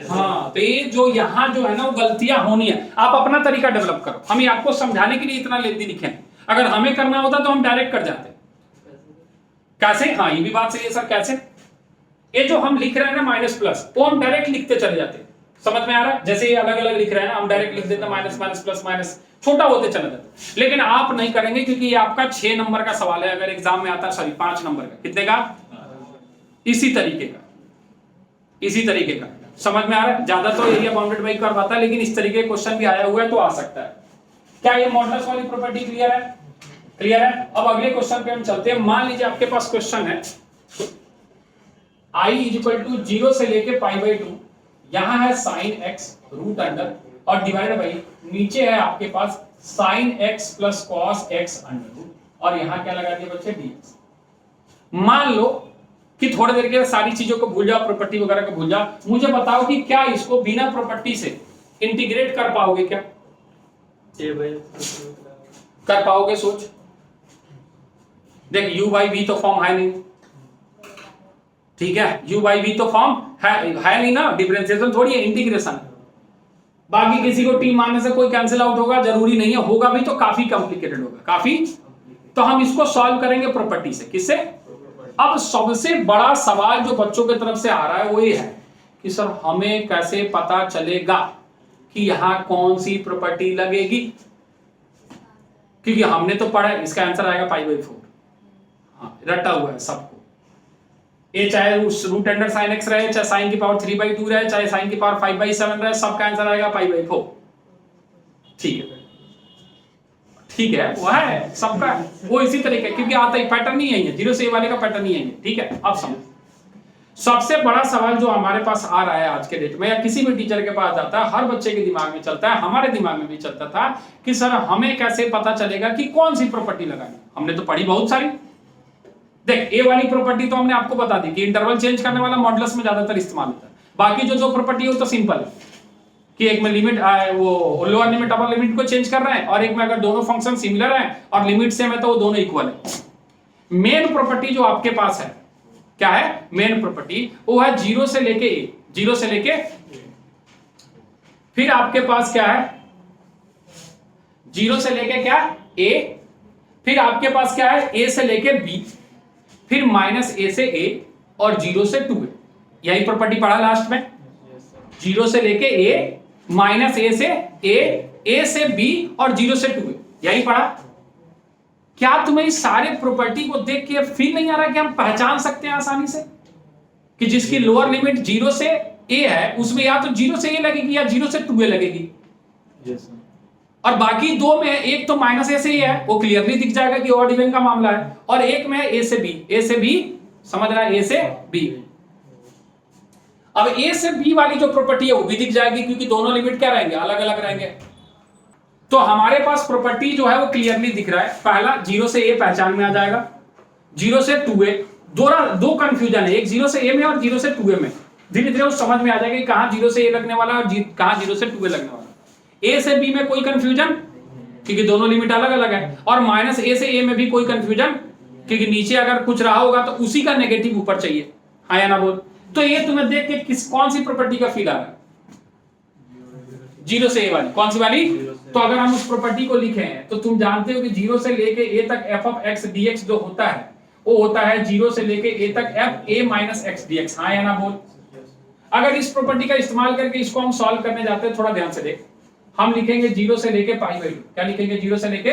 हाँ, तो ये जो यहाँ जो है ना वो गलतियां होनी है, आप अपना तरीका डेवलप करो। हम ये आपको समझाने के लिए इतना लेंदी लिखे हैं, अगर हमें करना होता तो हम डायरेक्ट कर जाते। कैसे, हाँ ये भी बात सही है सर, कैसे ये जो हम लिख रहे हैं ना माइनस प्लस वो हम डायरेक्ट लिखते चले जाते, समझ में आ रहा है। जैसे ये अलग अलग लिख रहे हैं ना हम डायरेक्ट लिख देते माइनस माइनस प्लस माइनस, छोटा होते चले जाते। लेकिन आप नहीं करेंगे क्योंकि ये आपका 6 नंबर का सवाल है, अगर एग्जाम में आता है, सॉरी 5 नंबर का, कितने का, इसी तरीके का, इसी तरीके का, समझ में आ रहा है। ज्यादा तो एरिया बाउंडेड बाई कर्व आता है, लेकिन इस तरीके का क्वेश्चन भी आया हुआ है तो आ सकता है। क्या ये मॉडुलस वाली प्रॉपर्टी क्लियर है, क्लियर है। अब अगले क्वेश्चन पे हम चलते हैं। मान लीजिए आपके पास क्वेश्चन है i इक्वल टू 0 से लेके π/2, यहां है sin x रूट अंडर और डिवाइड बाई नीचे है आपके पास sin x plus cos x under root और यहां क्या लगा दिया बच्चे dx। मान लो कि थोड़ी देर के सारी चीजों को भूल जाओ, प्रॉपर्टी वगैरह को भूल जाओ, मुझे बताओ कि क्या इसको बिना प्रॉपर्टी से इंटीग्रेट कर पाओगे, क्या कर पाओगे, सोच देख। u बाई v तो फॉर्म है नहीं, ठीक है, u बाई v तो फॉर्म है नहीं ना, डिफरेंशिएशन थोड़ी है, इंटीग्रेशन। बाकी किसी को t मानने से कोई कैंसिल आउट होगा जरूरी नहीं है, होगा भी तो काफी कॉम्प्लिकेटेड होगा, काफी। तो हम इसको सॉल्व करेंगे प्रॉपर्टी से, किससे। अब सबसे बड़ा सवाल जो बच्चों की तरफ से आ रहा है वो ये है कि सर हमें कैसे पता चलेगा कि यहां कौन सी प्रॉपर्टी लगेगी, क्योंकि हमने तो पढ़ा है इसका आंसर आएगा π/4। हाँ रटा हुआ है सबको, ये चाहे रूट अंडर साइन एक्स रहे, चाहे साइन की पावर 3/2 रहे, चाहे साइन की पावर 5/7 रहे, सबका आंसर आएगा π/4। ठीक है, ठीक है, वो है सबका वो इसी तरीके, क्योंकि आता ही पैटर्न ही है, 0 से ए वाले का पैटर्न ही है। ठीक है, अब समझ। सबसे बड़ा सवाल जो हमारे पास आ रहा है आज के डेट में, या किसी भी टीचर के पास जाता है, हर बच्चे के दिमाग में चलता है, हमारे दिमाग में भी चलता था कि सर हमें कैसे पता चलेगा कि कौन सी प्रॉपर्टी लगानी। हमने तो पढ़ी बहुत सारी, देख ए वाली प्रॉपर्टी तो हमने आपको बता दी कि इंटरवल चेंज करने वाला मॉडुलस में ज्यादातर इस्तेमाल होता है। बाकी जो जो प्रॉपर्टी है वो तो सिंपल है कि एक में लिमिट वो लोअर लिमिट अपर लिमिट को चेंज कर रहे हैं, और एक में अगर दोनों फंक्शन सिमिलर हैं और लिमिट सेम है तो वो दोनों इक्वल है। मेन प्रॉपर्टी जो आपके पास है क्या है, मेन प्रॉपर्टी वो है 0 से लेके ए, 0 से लेके, फिर आपके पास क्या है 0 से लेके क्या ए, फिर आपके पास क्या है a से लेके b, फिर -a से a और 0 से 2a। यही प्रॉपर्टी पढ़ा लास्ट में, 0 से लेके a, -a से a से b और 0 से 2a, यही पढ़ा। क्या तुम्हें इस सारे प्रॉपर्टी को देख के फील नहीं आ रहा कि हम पहचान सकते हैं आसानी से कि जिसकी लोअर लिमिट 0 से a है उसमें या तो 0 से a लगेगी या 0 से 2a लगेगी। और बाकी दो में एक तो -a से a है, वो क्लियरली दिख जाएगा कि ऑड इवन का मामला है, और एक में a से b, a से b, समझ रहा है, a से b। अब a से b वाली जो प्रॉपर्टी है वो भी दिख जाएगी क्योंकि दोनों लिमिट क्या रहेंगे, अलग अलग रहेंगे। तो हमारे पास प्रॉपर्टी जो है वो क्लियरली दिख रहा है। पहला 0 से a पहचान में आ जाएगा, 0 से 2a, दो कंफ्यूजन है, एक 0 से a में और 0 से 2a में। धीरे धीरे वो समझ में आ जाएगा कि कहां 0 से a लगने वाला है और कहां 0 से 2a लगने वाला है। a से b में कोई कंफ्यूजन क्योंकि दोनों लिमिट अलग अलग है, और -a से a में भी कोई कंफ्यूजन क्योंकि नीचे अगर कुछ रहा होगा तो उसी का नेगेटिव ऊपर चाहिए, हाँ या ना बोल। तो ये तुम्हें देख के कौन सी प्रॉपर्टी का फील आ रहा है, 0 से a वाली, कौन सी वाली। तो अगर हम उस प्रॉपर्टी को लिखे हैं तो तुम जानते हो कि 0 से लेके a तक f(x) dx जो होता है वो होता है 0 से लेके a तक f(a - x) dx, हाँ या ना बोल। अगर इस प्रॉपर्टी का इस्तेमाल करके इसको हम सॉल्व करने जाते हैं, थोड़ा ध्यान से देख, हम लिखेंगे 0 से लेके π/2, क्या लिखेंगे 0 से लेके,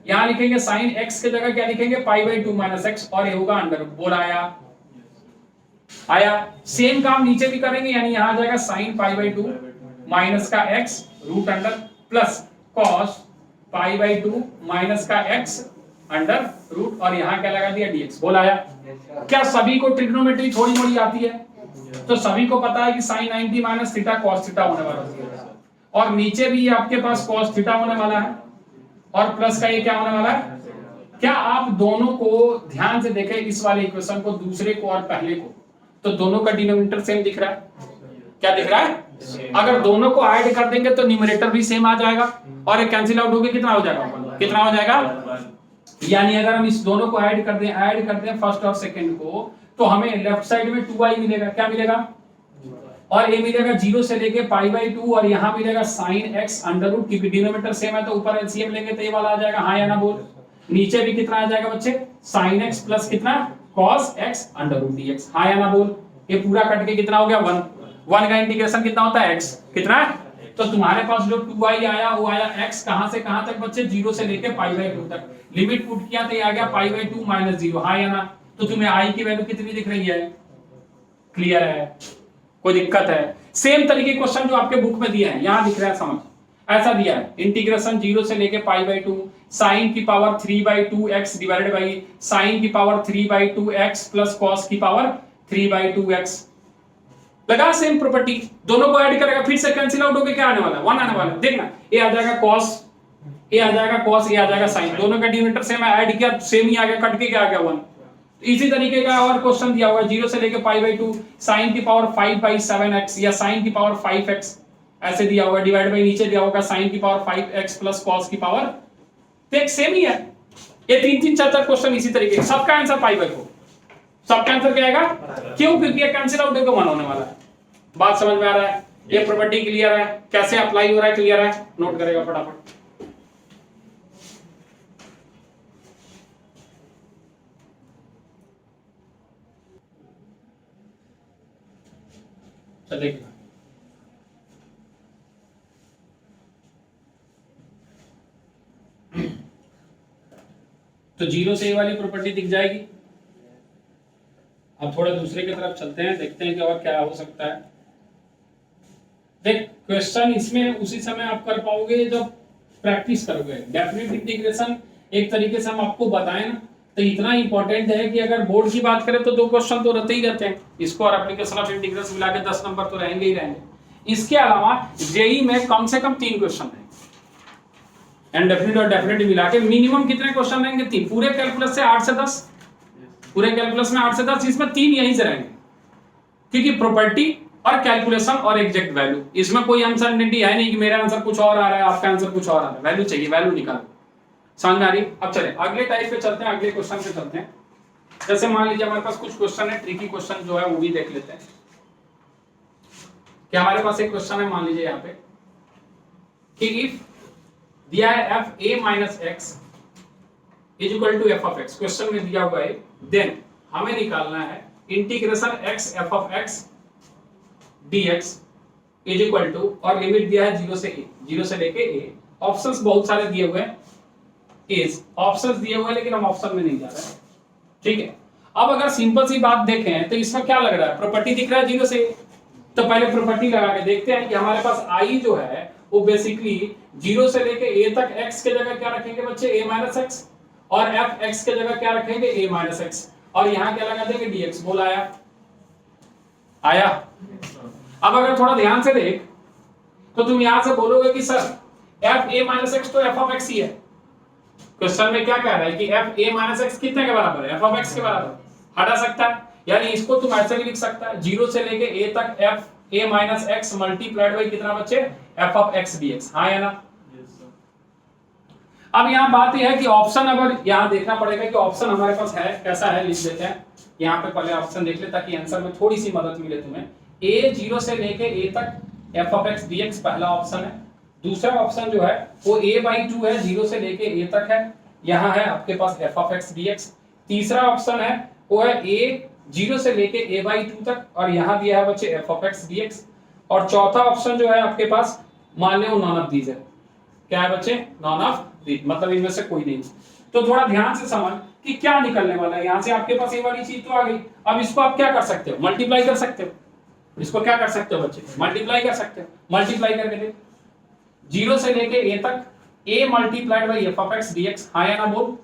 यहां लिखेंगे sin x के जगह क्या लिखेंगे π/2 - x, और ये होगा अंडर, बोल आया आया। सेम काम नीचे भी करेंगे, यानी यहां आ जाएगा sin पाई बाई 2 माइनस का x root under plus cos pi by 2 minus का x अंडर रूट, और यहां क्या लगा दिया dx। बोल आया। क्या सभी को ट्रिग्नोमेट्री थोड़ी मोड़ी आती है? तो सभी को पता है कि sin 90 minus theta cos theta होने वाला है, और नीचे भी आपके पास cos थीटा होने वाला है, और प्लस का ये क्या होने वाला है। क्या आप दोनों को ध्यान से देखें, इस वाले इक्वेशन को, दूसरे को और पहले को, तो दोनों का डिनोमिनेटर सेम दिख रहा है। क्या दिख रहा है? अगर दोनों को ऐड कर देंगे तो न्यूमरेटर भी सेम आ जाएगा, और ये कैंसिल आउट होके कितना हो जाएगा? कितना हो जाएगा? यानी अगर हम इस दोनों को ऐड कर दें फर्स्ट और सेकंड को, तो हमें लेफ्ट साइड में 2i मिलेगा। क्या मिलेगा? और ये मिलेगा 0 से लेके पाई बाई 2, और यहां मिलेगा sin x अंडर रूट, क्योंकि डिनोमिनेटर सेम है तो ऊपर एलसीएम लेंगे तो ये वाला आ जाएगा। हाँ या ना बोल। नीचे भी कितना आ जाएगा बच्चे? sin x प्लस कितना? cos x under root dx। हाँ या ना बोल। ये पूरा कट के कितना हो गया? 1 का इंटीग्रेशन कितना होता है? x कितना है? तो तुम्हारे पास जो 2i आया वो आया x कहां से कहां तक बच्चे? 0 से लेके पाई बाई 2 तक। लिमिट पुट किया तो ये आ गया पाई बाई 2 माइनस 0। हाँ या ना? तो तुम्हें i की वैल्यू कितनी दिख रही है? क्लियर है? कोई दिक्कत है? सेम तरीके क्वेश्चन जो आपके बुक में दिया है यहां दिख रहा है, समझ। ऐसा दिया है इंटीग्रेशन 0 से लेके पाई बाई 2 sin की power 3 by 2 x divided by sin की power 3 by 2 x plus cos की पावर 3 बाई 2 x। लगा सेम प्रॉपर्टी, दोनों को ऐड करेगा फिर से कैंसिल आउट होके क्या आने वाला है? 1 आने वाला है। देखना, ये आ जाएगा cos, ये आ जाएगा cos, ये आ जाएगा sin, दोनों का डिनोमिनेटर सेम है, ऐड किया सेम ही आ गया, कट के क्या आ गया? 1। इसी तरीके का और क्वेश्चन दिया हुआ है 0 से लेके पाई बाई 2 sin की पावर 5 बाई 7x या sin की पावर 5x, ऐसे दिया होगा, डिवाइड बाई नीचे दिया होगा sin की पावर 5x प्लस cos की पावर, तो एक सेम ही है। ये 3 4 क्वेश्चन इसी तरीके, सबका आंसर पाई बाई 4, सबका आंसर क्या आएगा? क्यों? क्योंकि ये कैंसिल आउट होकर 1 होने वाला है। बात समझ में आ रहा है? ये प्रॉपर्टी क्लियर है? कैसे अप्लाई हो रहा है क्लियर है? नोट करेगा फटाफट। देखना, तो 0 से ये वाली प्रॉपर्टी दिख जाएगी। अब थोड़ा दूसरे की तरफ चलते हैं, देखते हैं कि और क्या हो सकता है। देख, क्वेश्चन इसमें उसी समय आप कर पाओगे जब प्रैक्टिस करोगे। डेफिनेट इंटीग्रेशन एक तरीके से हम आपको बताएं ना, तो इतना इंपॉर्टेंट है कि अगर बोर्ड की बात करें तो 2 क्वेश्चन तो रहते ही रहते हैं, इसको और एप्लीकेशन ऑफ इंटीग्रेशन मिला के 10 नंबर तो रहेंगे ही रहेंगे। इसके अलावा जेई में कम से कम 3 क्वेश्चन है, एंड डेफिनेट और डेफिनेट मिला के मिनिमम कितने क्वेश्चन रहेंगे? 3। पूरे कैलकुलस से 8 से 10, पूरे कैलकुलस में 8 से 10, इसमें 3 यहीं से रहेंगे, क्योंकि प्रॉपर्टी और कैलकुलेशन और एग्जैक्ट वैल्यू, इसमें कोई अनसर्टेनिटी है नहीं कि मेरा आंसर कुछ और आ रहा है आपका आंसर कुछ और आ रहा है। वैल्यू चाहिए, वैल्यू निकालो। समझ में आ रही? अब चले अगले टाइप पे चलते हैं, अगले क्वेश्चन पे चलते हैं। जैसे मान लीजिए हमारे पास कुछ क्वेश्चन है, ट्रिकी क्वेश्चन जो है वो भी देख लेते हैं। क्या हमारे पास एक क्वेश्चन है, मान लीजिए यहाँ पे कि इफ दिया है f a minus x is equal to f of x, question में दिया हुआ है, देन हमें निकालना है integration x f of x dx is equal to, और लिमिट दिया है 0 से a, 0 से लेके a। ऑप्शंस बहुत सारे दिए हुए हैं, इज ऑप्शंस दिए हुए हैं, लेकिन हम ऑप्शन में नहीं जा रहे हैं। ठीक है, अब अगर सिंपल सी बात देखें तो इसमें क्या लग रहा है? प्रॉपर्टी दिख रहा है 0 से a, तो पहले प्रॉपर्टी लगा के देखते हैं कि हमारे पास i जो है वो बेसिकली 0 से लेके a तक x के जगह क्या रखेंगे बच्चे? a माइनस एक्स, और f x के जगह क्या रखेंगे? a माइनस एक्स, और यहां क्या लगा देंगे? dx। बोल आया? आया? अब अगर थोड़ा ध्यान से देख तो तुम यहां से बोलोगे कि sir f a minus x तो f ऑफ x ही है। क्वेश्चन में क्या कह रहा है कि f a माइनस एक्स कितने के बराबर है? f ऑफ x के बराबर। हटा सकता है, यानी इसको तुम ऐसे भी लिख सकता है 0 से लेके a तक f a minus x multiplied by कितना बच्चे? f of x dx। हाँ या ना? अब यहाँ बात यह है कि ऑप्शन अगर यहाँ देखना पड़ेगा कि ऑप्शन हमारे पास है कैसा है, लिख देते हैं यहाँ पे पहले ऑप्शन देख ले ताकि आंसर में थोड़ी सी मदद मिले तुम्हें। a 0 से लेके a तक f ऑफ x dx पहला ऑप्शन है। दूसरा ऑप्शन जो है वो a बाई 2 है, 0 से लेके a तक है, यहाँ है आपके पास f ऑफ x dx। तीसरा ऑप्शन है वो है a 0 से लेके a बाई 2 तक, और यहाँ दिया है बच्चे f ऑफ x dx। और चौथा ऑप्शन जो है आपके पास मान लो नॉन ऑफ दीज है। क्या है बच्चे? नॉन ऑफ दीज, मतलब इनमें से कोई नहीं। तो थोड़ा ध्यान से समझ कि क्या निकलने वाला है। यहां से आपके पास ये वाली चीज तो आ गई। अब इसको आप क्या कर सकते हो, मल्टीप्लाई कर सकते हो। इसको क्या कर सकते हो बच्चे, मल्टीप्लाई कर सकते हो। मल्टीप्लाई करके देख, 0 से लेके a तक a multiplied by f of x dx, हाँ या ना बोल।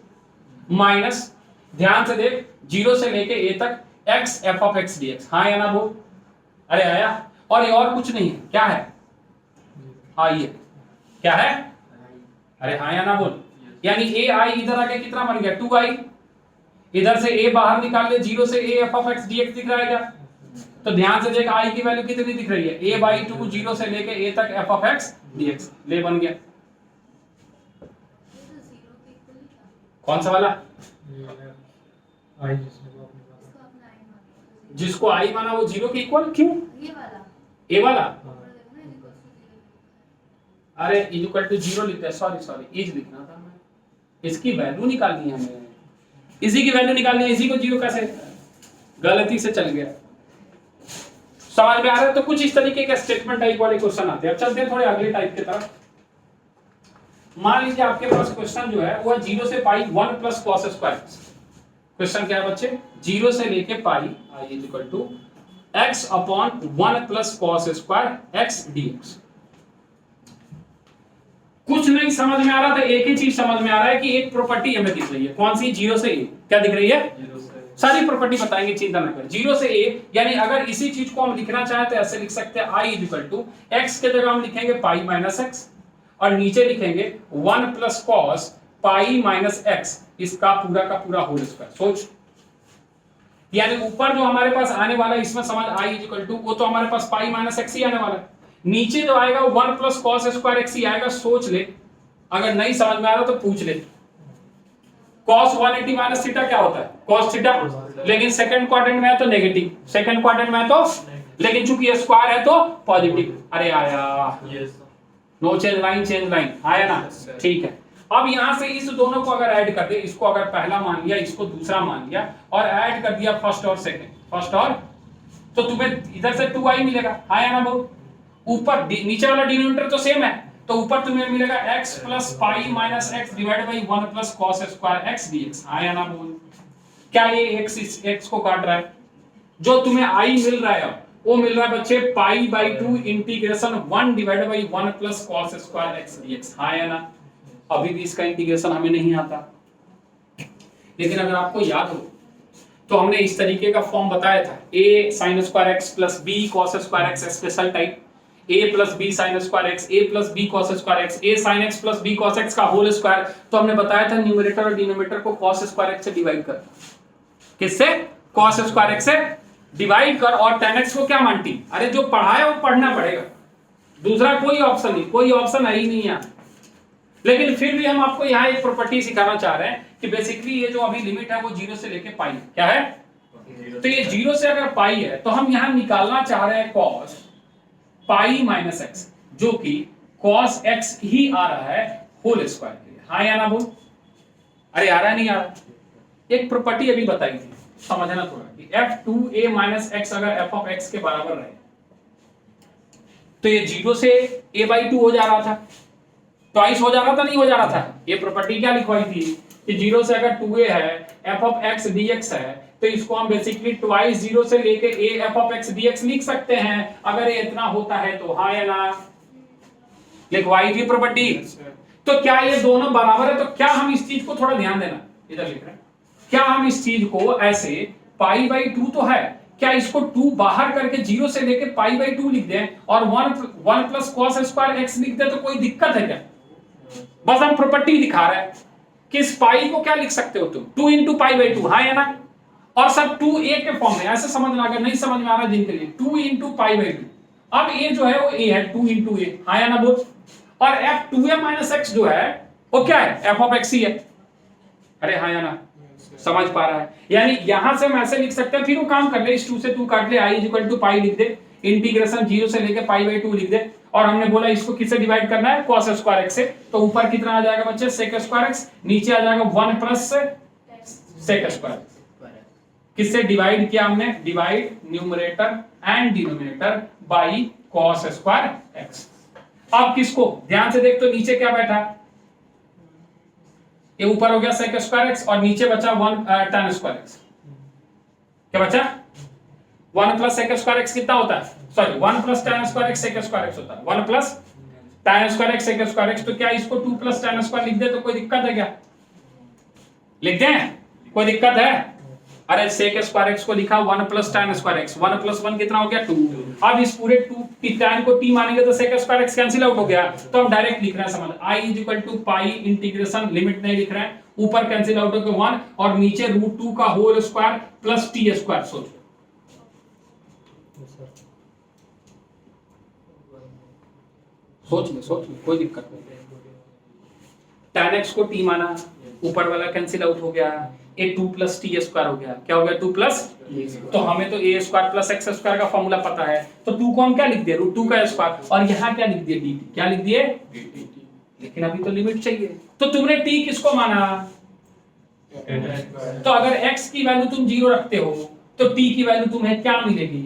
माइनस, ध्यान से देख, 0 से लेके a तक x f of x dx, हाँ या ना बोल। अरे आया, और ये और कुछ नहीं है, क्या है, हाँ ये क्या है, अरे हाँ या ना बोल। यानी ए आई इधर आके कितना बन गया, 2i। इधर से a बाहर निकाल ले, 0 से a f of x dx दिख रहा है क्या। तो ध्यान से देख, i की वैल्यू कितनी दिख रही है, a/2, 0 से लेके a तक एफ ऑफ एक्स डीएक्स, ले बन गया। कौन सा वाला, जिसको i माना वो 0 के इक्वल, क्यों, ए वाला, अरे इक्वल टू 0 लिखते हैं, सॉरी इज लिखना था, मैं इसकी वैल्यू निकालनी है हमें, इसी की वैल्यू निकालनी है, इसी को 0 कैसे, गलती से चल गया। समझ में आ रहा है। तो कुछ इस तरीके के स्टेटमेंट टाइप वाले क्वेश्चन आते हैं। अब चलते हैं थोड़े अगले टाइप की तरफ। मान लीजिए आपके पास क्वेश्चन जो है वो 0 से pi 1 plus cos square. Question क्या है बच्चे, 0 से लेके pi i is equal to x upon 1 plus cos square x dx। कुछ नहीं समझ में आ रहा था, एक ही चीज समझ में आ रहा है कि एक प्रॉपर्टी हमें दिख रही है। कौन सी, 0 से a, क्या दिख रही है, सारी प्रॉपर्टी बताएंगे, चिंता न कर। 0 से a, यानी अगर इसी चीज को हम लिखना चाहें तो ऐसे लिख सकते हैं, i is equal to x के जगह हम लिखेंगे पाई माइनस x, और नीचे लिखेंगे 1 plus cos pi minus x, इसका पूरा का पूरा होल स्क्वायर। सोच, यानी ऊपर जो हमारे पास आने वाला है इसमें समझ i इज इक्वल टू, वो तो हमारे पास पाई माइनस x ही आने वाला है। नीचे जो आएगा 1 प्लस कॉस स्क्वायर x ही आएगा। सोच ले, अगर नहीं समझ में आ रहा तो पूछ ले। cos 180 माइनस थीटा क्या होता है, cos थीटा, लेकिन सेकंड क्वाड्रेंट में है तो नेगेटिव, सेकंड क्वाड्रेंट में है तो, लेकिन चूंकि ये स्क्वायर है तो पॉजिटिव। अरे आया, नो चेंज लाइन, आया ना, ठीक है। अब यहां से इस दोनों को अगर ऐड कर दे, इसको अगर पहला मान लिया, इसको दूसरा मान लिया, और ऐड कर दिया फर्स्ट और सेकंड, फर्स्ट और, तो तुम्हें इधर से 2i मिलेगा, आया ना बोल। ऊपर नीचे वाला डिनोमिनेटर तो सेम है, तो ऊपर तुम्हें मिलेगा x plus pi minus x divide by 1 plus cos square x dx, आया ना बोल। क्या ये x इस x को काट रहा है, जो तुम्हें i मिल रहा है वो मिल रहा है बच्चे पाई by 2 integration 1 divide by 1 plus cos square x dx, आया ना। अभी भी इसका इंटीग्रेशन हमें नहीं आता, लेकिन अगर आपको याद हो तो हमने इस तरीके का फॉर्म बताया था, a sin square x plus b cos square x special type, a plus b sin square x, a plus b cos square x, a sin x plus b cos x का whole square. तो हमने बताया था numerator और denominator को cos square x से divide कर, किससे, cos स्क्वायर x से डिवाइड कर, और tan x को क्या मानती, अरे जो पढ़ा है वो पढ़ना पड़ेगा, दूसरा कोई ऑप्शन नहीं, कोई ऑप्शन है ही नहीं यहाँ। लेकिन फिर भी हम आपको यहाँ एक प्रॉपर्टी सिखाना चाह रहे हैं कि बेसिकली ये जो अभी लिमिट है वो 0 से लेके पाई, क्या है, तो ये 0 से अगर पाई है तो हम यहाँ निकालना चाह रहे हैं cos पाई माइनस x, जो कि cos x ही आ रहा है होल स्क्वायर के लिए, हाँ या ना बोल। अरे आ रहा है नहीं आ रहा, एक प्रॉपर्टी अभी बताई थी, समझना थोड़ा, कि f2a माइनस x अगर f ऑफ x के बराबर रहे तो ये 0 से a/2 हो जा रहा था, ट्वाइस हो जा रहा था, नहीं हो जा रहा था। ये प्रॉपर्टी क्या लिखवाई थी कि 0 से अगर 2a है, f ऑफ x dx है, तो इसको हम बेसिकली ट्वाइस 0 से लेके a f of x dx लिख सकते हैं, अगर ये इतना होता है तो, हाँ या ना, लिखवाई थी प्रॉपर्टी। तो क्या ये दोनों बराबर है, तो क्या हम इस चीज को थोड़ा ध्यान देना, इधर लिख रहे हैं, क्या हम इस चीज को ऐसे पाई बाई 2 तो है, क्या इसको 2 बाहर करके 0 से लेके पाई बाई 2 लिख दें और 1 प्लस कॉस स्क्वायर x लिख दें, तो कोई दिक्कत है क्या। बस हम प्रॉपर्टी दिखा रहे हैं कि इस पाई को क्या लिख सकते हो तुम, 2 इंटू पाई बाई 2, हाँ या ना, और सब 2a के फॉर्म में, ऐसे समझना, अगर नहीं समझ में आ रहा जिनके लिए, 2 इंटू पाई बाई 2। अब a जो है वो a है, 2 इंटू a, हाँ या ना बोल, और f2a माइनस x जो है वो क्या है, f ऑफ x ही है। अरे हाँ या ना, समझ पा रहा है। यानी यहां से हम ऐसे लिख सकते हैं, फिर वो काम कर ले, इस 2 से 2 काट ले, i इज इक्वल टू पाई लिख दे, इंटीग्रेशन 0 से लेके पाई बाई 2 लिख दे, और हमने बोला इसको किससे डिवाइड करना है, cos स्क्वायर x से, तो ऊपर कितना आ जाएगा बच्चे, sec स्क्वायर x, नीचे आ जाएगा 1 प्लस sec स्क्वायर। किससे डिवाइड किया हमने, divide numerator and denominator by cos square x। अब किसको ध्यान से देख, तो नीचे क्या बैठा, ये ऊपर हो गया sec स्क्वायर x और नीचे बचा 1 tan स्क्वायर x। क्या बचा? 1 प्लस sec स्क्वायर x कितना होता है? Sorry 1 plus tan square x sec square x होता है। 1 plus tan square x sec square x। तो क्या इसको 2 प्लस tan स्क्वायर लिख दे तो कोई दिक्कत है क्या? लिख दें? कोई दिक्कत है? अरे sec स्क्वायर x को लिखा 1 plus tan square x। 1 plus 1 कितना हो गया? 2। अब इस पूरे 2 tan को t मानेंगे तो sec square x cancel out हो गया। तो हम डायरेक्ट लिख रहे हैं समझ, I is equal to pi integration, limit नहीं लिख रहे हैं, ऊपर कैंसिल आउट हो गया 1 और नीचे √2 का whole square plus t square. सोच ले कोई दिक्कत नहीं। tan x को t माना, ऊपर वाला कैंसिल आउट हो गया, a 2 प्लस टी स्क्वायर हो गया। क्या हो गया? 2 प्लस, तो हमें तो a square plus x square का फॉर्मूला पता है, तो 2 को हम क्या लिख दिए? √2 का स्क्वायर, और यहाँ क्या लिख दिए? dt। क्या लिख दिए? dt। लेकिन अभी तो लिमिट चाहिए, तो तुमने t किसको माना? तो अगर x की वैल्यू तुम 0 रखते हो तो t की वैल्यू तुम्हें क्या मिलेगी?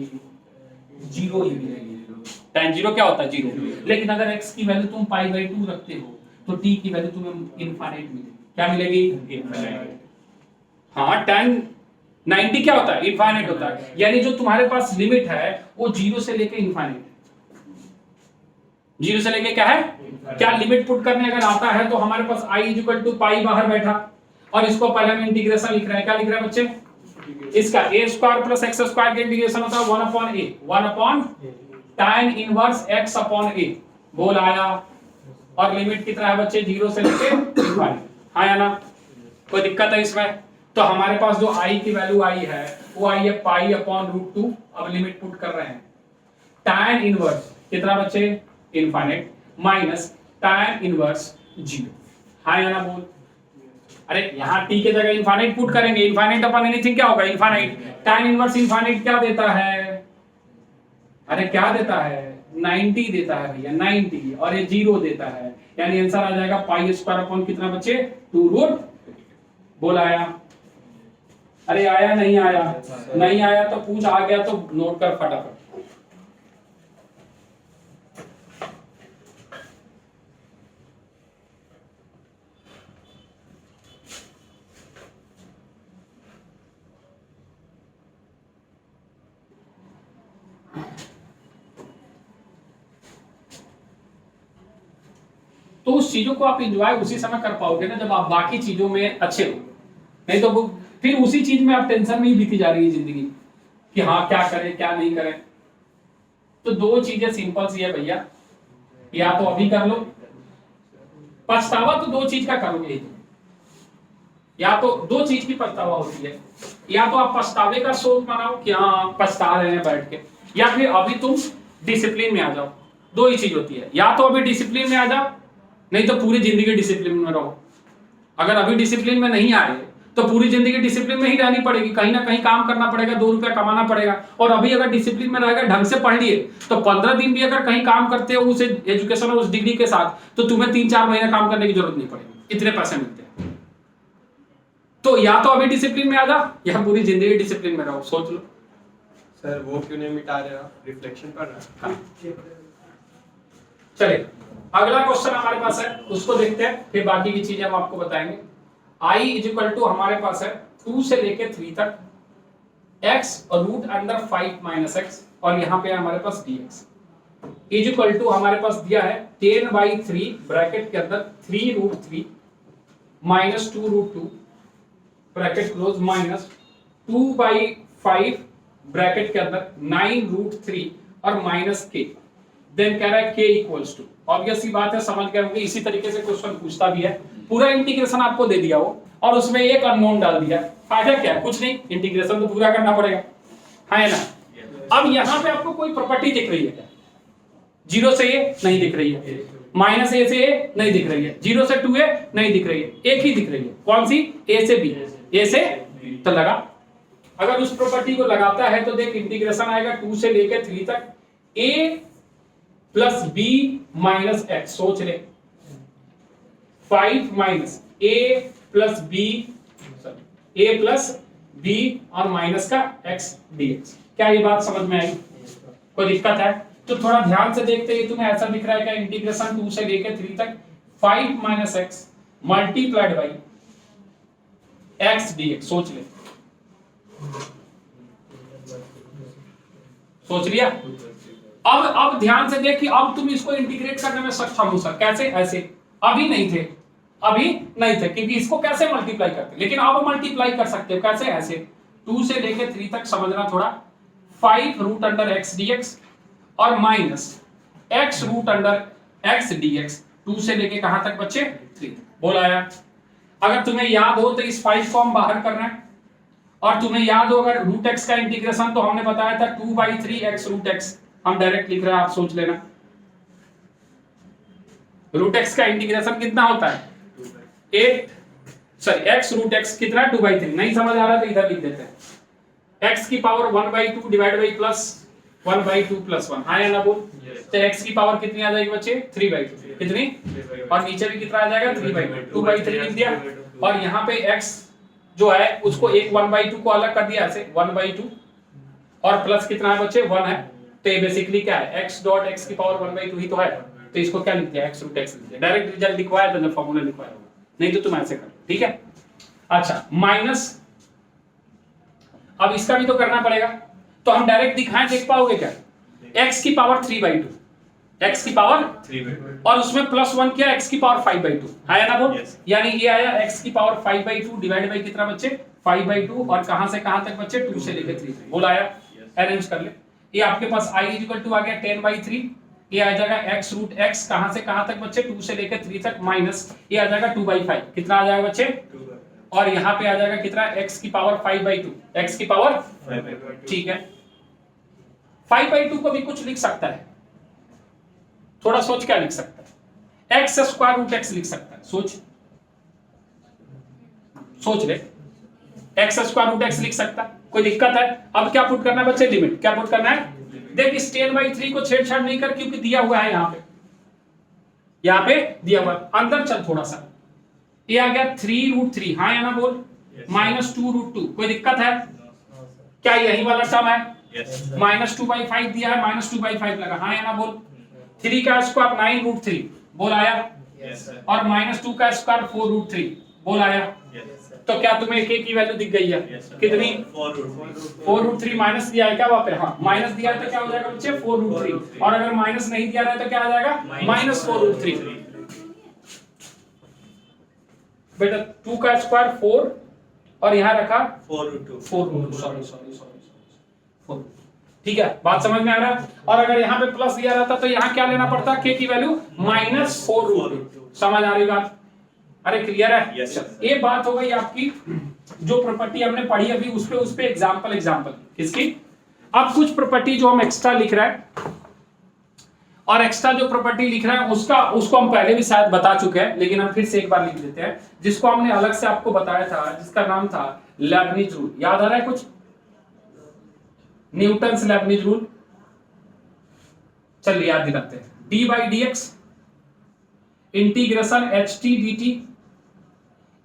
0 ही मिलेगी। tan 0 क्या होता है? 0। लेकिन अगर x की वैल्यू तुम π/2 रखते हो तो t की वैल्यू तुम्हें इनफाइनाइट मिलेगी। क्या मिलेगी? इनफाइनाइट। हाँ, tan 90 क्या होता है? इनफाइनाइट होता है। यानी जो तुम्हारे पास लिमिट है वो 0 से लेके इनफाइनाइट, 0 से लेके क्या है? क्या लिमिट पुट करने अगर आता है तो हमारे पास I इज इक्वल टू पाई बाहर बैठा और इसको पहले हम इंटीग्रेशन लिख रहे हैं। क्या लिख रहे हैं बच्चे? इसका a square plus x square का इंटीग्रेशन होता है 1/a, 1 tan inverse x upon a। बोल आया? और लिमिट कितना है बच्चे? 0 से लेके इनफाइनाइट। हाँ या ना? कोई दिक्कत है इसमें? तो हमारे पास जो I की वैल्यू आई है वो आई है पाई अपॉन √2। अब लिमिट पुट कर रहे हैं, tan इनवर्स कितना बच्चे? Infinite minus tan inverse 0। हाँ या ना? बोल। अरे यहाँ t के जगह इनफाइनाइट पुट करेंगे, इनफाइनाइट अपॉन एनीथिंग क्या होगा? इनफाइनाइट। tan इनवर्स इनफाइनाइट क्या देता है? अरे क्या देता है? 90 देता है भैया, 90, और ये 0 देता है। यानी आंसर आ जाएगा पाई स्क्वायर अपॉन कितना बच्चे? 2√। बोल आया? अरे आया नहीं आया? नहीं आया तो पूछ, आ गया तो नोट कर फटाफट। तो उस चीजों को आप एंजॉय उसी समय कर पाओगे ना जब आप बाकी चीजों में अच्छे हो। नहीं तो फिर उसी चीज में आप टेंशन में ही बीती जा रही है जिंदगी कि हाँ क्या करें क्या नहीं करें। तो दो चीजें सिंपल सी है भैया, या तो अभी कर लो, पछतावा तो दो चीज का करोगे, या तो दो चीज की पछतावा होती है, या तो आप पछतावे का शोक मनाओ कि हाँ पछता रहे हैं बैठ के, या फिर अभी तुम डिसिप्लिन में आ जाओ। दो ही चीज होती है, या तो अभी डिसिप्लिन में आ जाओ, नहीं तो पूरी जिंदगी डिसिप्लिन में रहो। अगर अभी डिसिप्लिन में नहीं आ रहे तो पूरी जिंदगी डिसिप्लिन में ही रहनी पड़ेगी, कहीं ना कहीं काम करना पड़ेगा, 2 रुपया कमाना पड़ेगा। और अभी अगर डिसिप्लिन में रहेगा, ढंग से पढ़ लिए तो 15 दिन भी अगर कहीं काम करते हो उस एजुकेशन और उस डिग्री के साथ, तो तुम्हें 3-4 महीने काम करने की जरूरत नहीं पड़ेगी, इतने पैसे मिलते हैं। तो या तो अभी डिसिप्लिन में आ जा या पूरी जिंदगी डिसिप्लिन में रहो, सोच लो। सर वो क्यों नहीं मिटा रहे आप? रिफ्लेक्शन पर रहा। चलिए अगला क्वेश्चन हमारे पास है, उसको देखते हैं, फिर बाकी की चीजें हम आपको बताएंगे। I इज इक्वल टू हमारे पास है 2 से लेके 3 तक x और रूट अंडर 5 माइनस x, और यहाँ पे हमारे पास dx इज इक्वल टू हमारे पास दिया है 10/3 ब्रैकेट के अंदर 3√3 minus 2√2 bracket close minus 2/5 bracket के अंदर 9√3 और माइनस k। देन कह रहा है k इक्वल्स टू, ऑब्वियस सी बात है, समझ गए होंगे, इसी तरीके से क्वेश्चन पूछता भी है। पूरा इंटीग्रेशन आपको दे दिया हो और उसमें एक अननोन डाल दिया, फायदा क्या है? कुछ नहीं, इंटीग्रेशन तो पूरा करना पड़ेगा, है ना। अब यहाँ पे आपको कोई प्रॉपर्टी दिख रही है क्या? 0 से a नहीं दिख रही है, माइनस a से a नहीं दिख रही है, 0 से 2a नहीं दिख रही है, एक ही दिख रही है, कौन सी? a से b, a से तो लगा। अगर उस प्रॉपर्टी को लगाता है तो देख इंटीग्रेशन आएगा 2 से लेकर 3 तक a plus b minus x, सोच ले 5 minus a plus b, a plus b और माइनस का x dx। क्या ये बात समझ में आई? कोई दिक्कत है? तो थोड़ा ध्यान से देखते हैं, तुम्हें ऐसा दिख रहा है क्या? इंटीग्रेशन 2 से लेकर 3 तक 5 minus x multiplied by x d x. सोच ले, सोच लिया। अब ध्यान से देख कि अब तुम इसको इंटीग्रेट करने में सक्षम हो सर। कैसे? ऐसे अभी नहीं थे, अभी नहीं थे, क्योंकि इसको कैसे मल्टीप्लाई करते, लेकिन अब मल्टीप्लाई कर सकते हो। कैसे? ऐसे 2 से लेके 3 तक समझना थोड़ा। 5 root under x d x और minus x root under x d x. 2 से लेके कहां तक बच्चे? 3। बोल आया? अगर तुम्हें याद हो तो इस 5 को हम बाहर करना है, और तुम्हें याद हो अगर रूट एक्स का इंटीग्रेशन तो हमने बताया था 2/3 एक्स रूट एक्स। हम डायरेक्ट लिख रहे हैं, आप सोच लेना। रूट एक्स का इंटीग्रेशन कितना होता है? 8 सॉरी एक्स रूट एक्स कितना? 2/3। नहीं समझ आ रहा तो इधर लिख देते हैं। एक्स की power 1/2 divide by plus 1/2 plus 1। हाँ या ना बोल? तो एक्स की पावर कितनी आ जाएगी बच्चे? 3/2। कितनी? और नीचे भी कितना आ जाएगा? 3/2। 2/3 लिख दिया। और यहाँ पे x जो है उसको एक 1/2 को अलग कर दिया ऐसे 1/2, और प्लस कितना है बच्चे? 1 है। तो ये बेसिकली क्या है? x डॉट x की पावर 1/2 ही तो है। तो इसको क्या लिख दिया? x रूट x लिख दिया। डायरेक्ट रिजल्ट लिखवाया तो फॉर्मूला लिखवाया होगा, नहीं तो तुम ऐसे कर। ठीक है? अच्छा, माइनस अब इसका भी तो करना पड़ेगा, तो हम डायरेक्ट दिखाएं, देख पाओगे क्या? x की पावर 3/2, x की पावर 3/2 और उसमें प्लस 1 किया x की पावर 5/2 आया ना बोल? Yes. यानी ये आया x की पावर 5/2 डिवाइड बाई कितना बच्चे? 5/2। और कहां से कहां तक बच्चे? 2 से लेकर 3 तक। बोल आया? अरेंज कर ले। ये आपके पास i आ गया 10/3। ये आ जाएगा x रूट x कहां से कहां तक बच्चे? 2 से लेकर 3 तक, माइनस ये आ जाएगा 2/5। कितना आ जाएगा बच्चे? और यहाँ पे आ जाएगा कितना? x की पावर 5/2, x की पावर 5/2। ठीक है। 5/2 को भी कुछ लिख सकता है, थोड़ा सोच क्या लिख सकता है? एक्स स्क्वायर रूट एक्स लिख सकता है। सोच, सोच ले। एक्स स्क्वायर रूट एक्स लिख सकता है, कोई दिक्कत है? अब क्या पुट करना है बच्चे? लिमिट। क्या पुट करना है? देख इस 10/3 को छेड़छाड़ नहीं कर, क्योंकि दिया हुआ है यहाँ पे, यहाँ पे दिया हुआ है। अंदर चल थोड़ा सा। ये आ गया 3√3। हाँ या ना बोल? माइनस 2√2। कोई दिक्कत है क्या? यही वाला टर्म है। माइनस 2/5 दिया है, माइनस 2/5 लगा। हाँ या ना बोल? 3 का स्क्वायर 9√3। बोल आया? और माइनस 2 का स्क्वायर 4√3। बोल आया? तो क्या तुम्हें k की वैल्यू दिख गई है? कितनी? 4√3 माइनस दिया है क्या वहां पे? हाँ, माइनस दिया है तो क्या हो जाएगा बच्चे? 4√3। और अगर माइनस नहीं दिया है तो क्या आ जाएगा? माइनस 4√3। बेटा 2 का स्क्वायर 4 और यहाँ रखा 4√2। सॉरी। ठीक है, बात समझ में आ रहा है? और अगर यहाँ पे प्लस दिया रहता तो यहाँ क्या लेना पड़ता? k की वैल्यू माइनस 4√2। समझ आ रही बात? अरे क्लियर है? yes, ये बात हो गई आपकी जो प्रॉपर्टी हमने पढ़ी अभी, उस पे एग्जांपल किसकी? अब कुछ प्रॉपर्टी जो हम एक्स्ट्रा लिख रहे हैं, और एक्स्ट्रा जो प्रॉपर्टी लिख रहे हैं उसको हम पहले भी शायद बता चुके हैं, लेकिन हम फिर से एक बार लिख देते हैं, जिसको हमने अलग से आपको बताया था, जिसका नाम था लेबनिज रूल। याद आ रहा है कुछ? Newton's Lebanese rule. चलिए याद दिलाते हैं। d/dx integration ht dt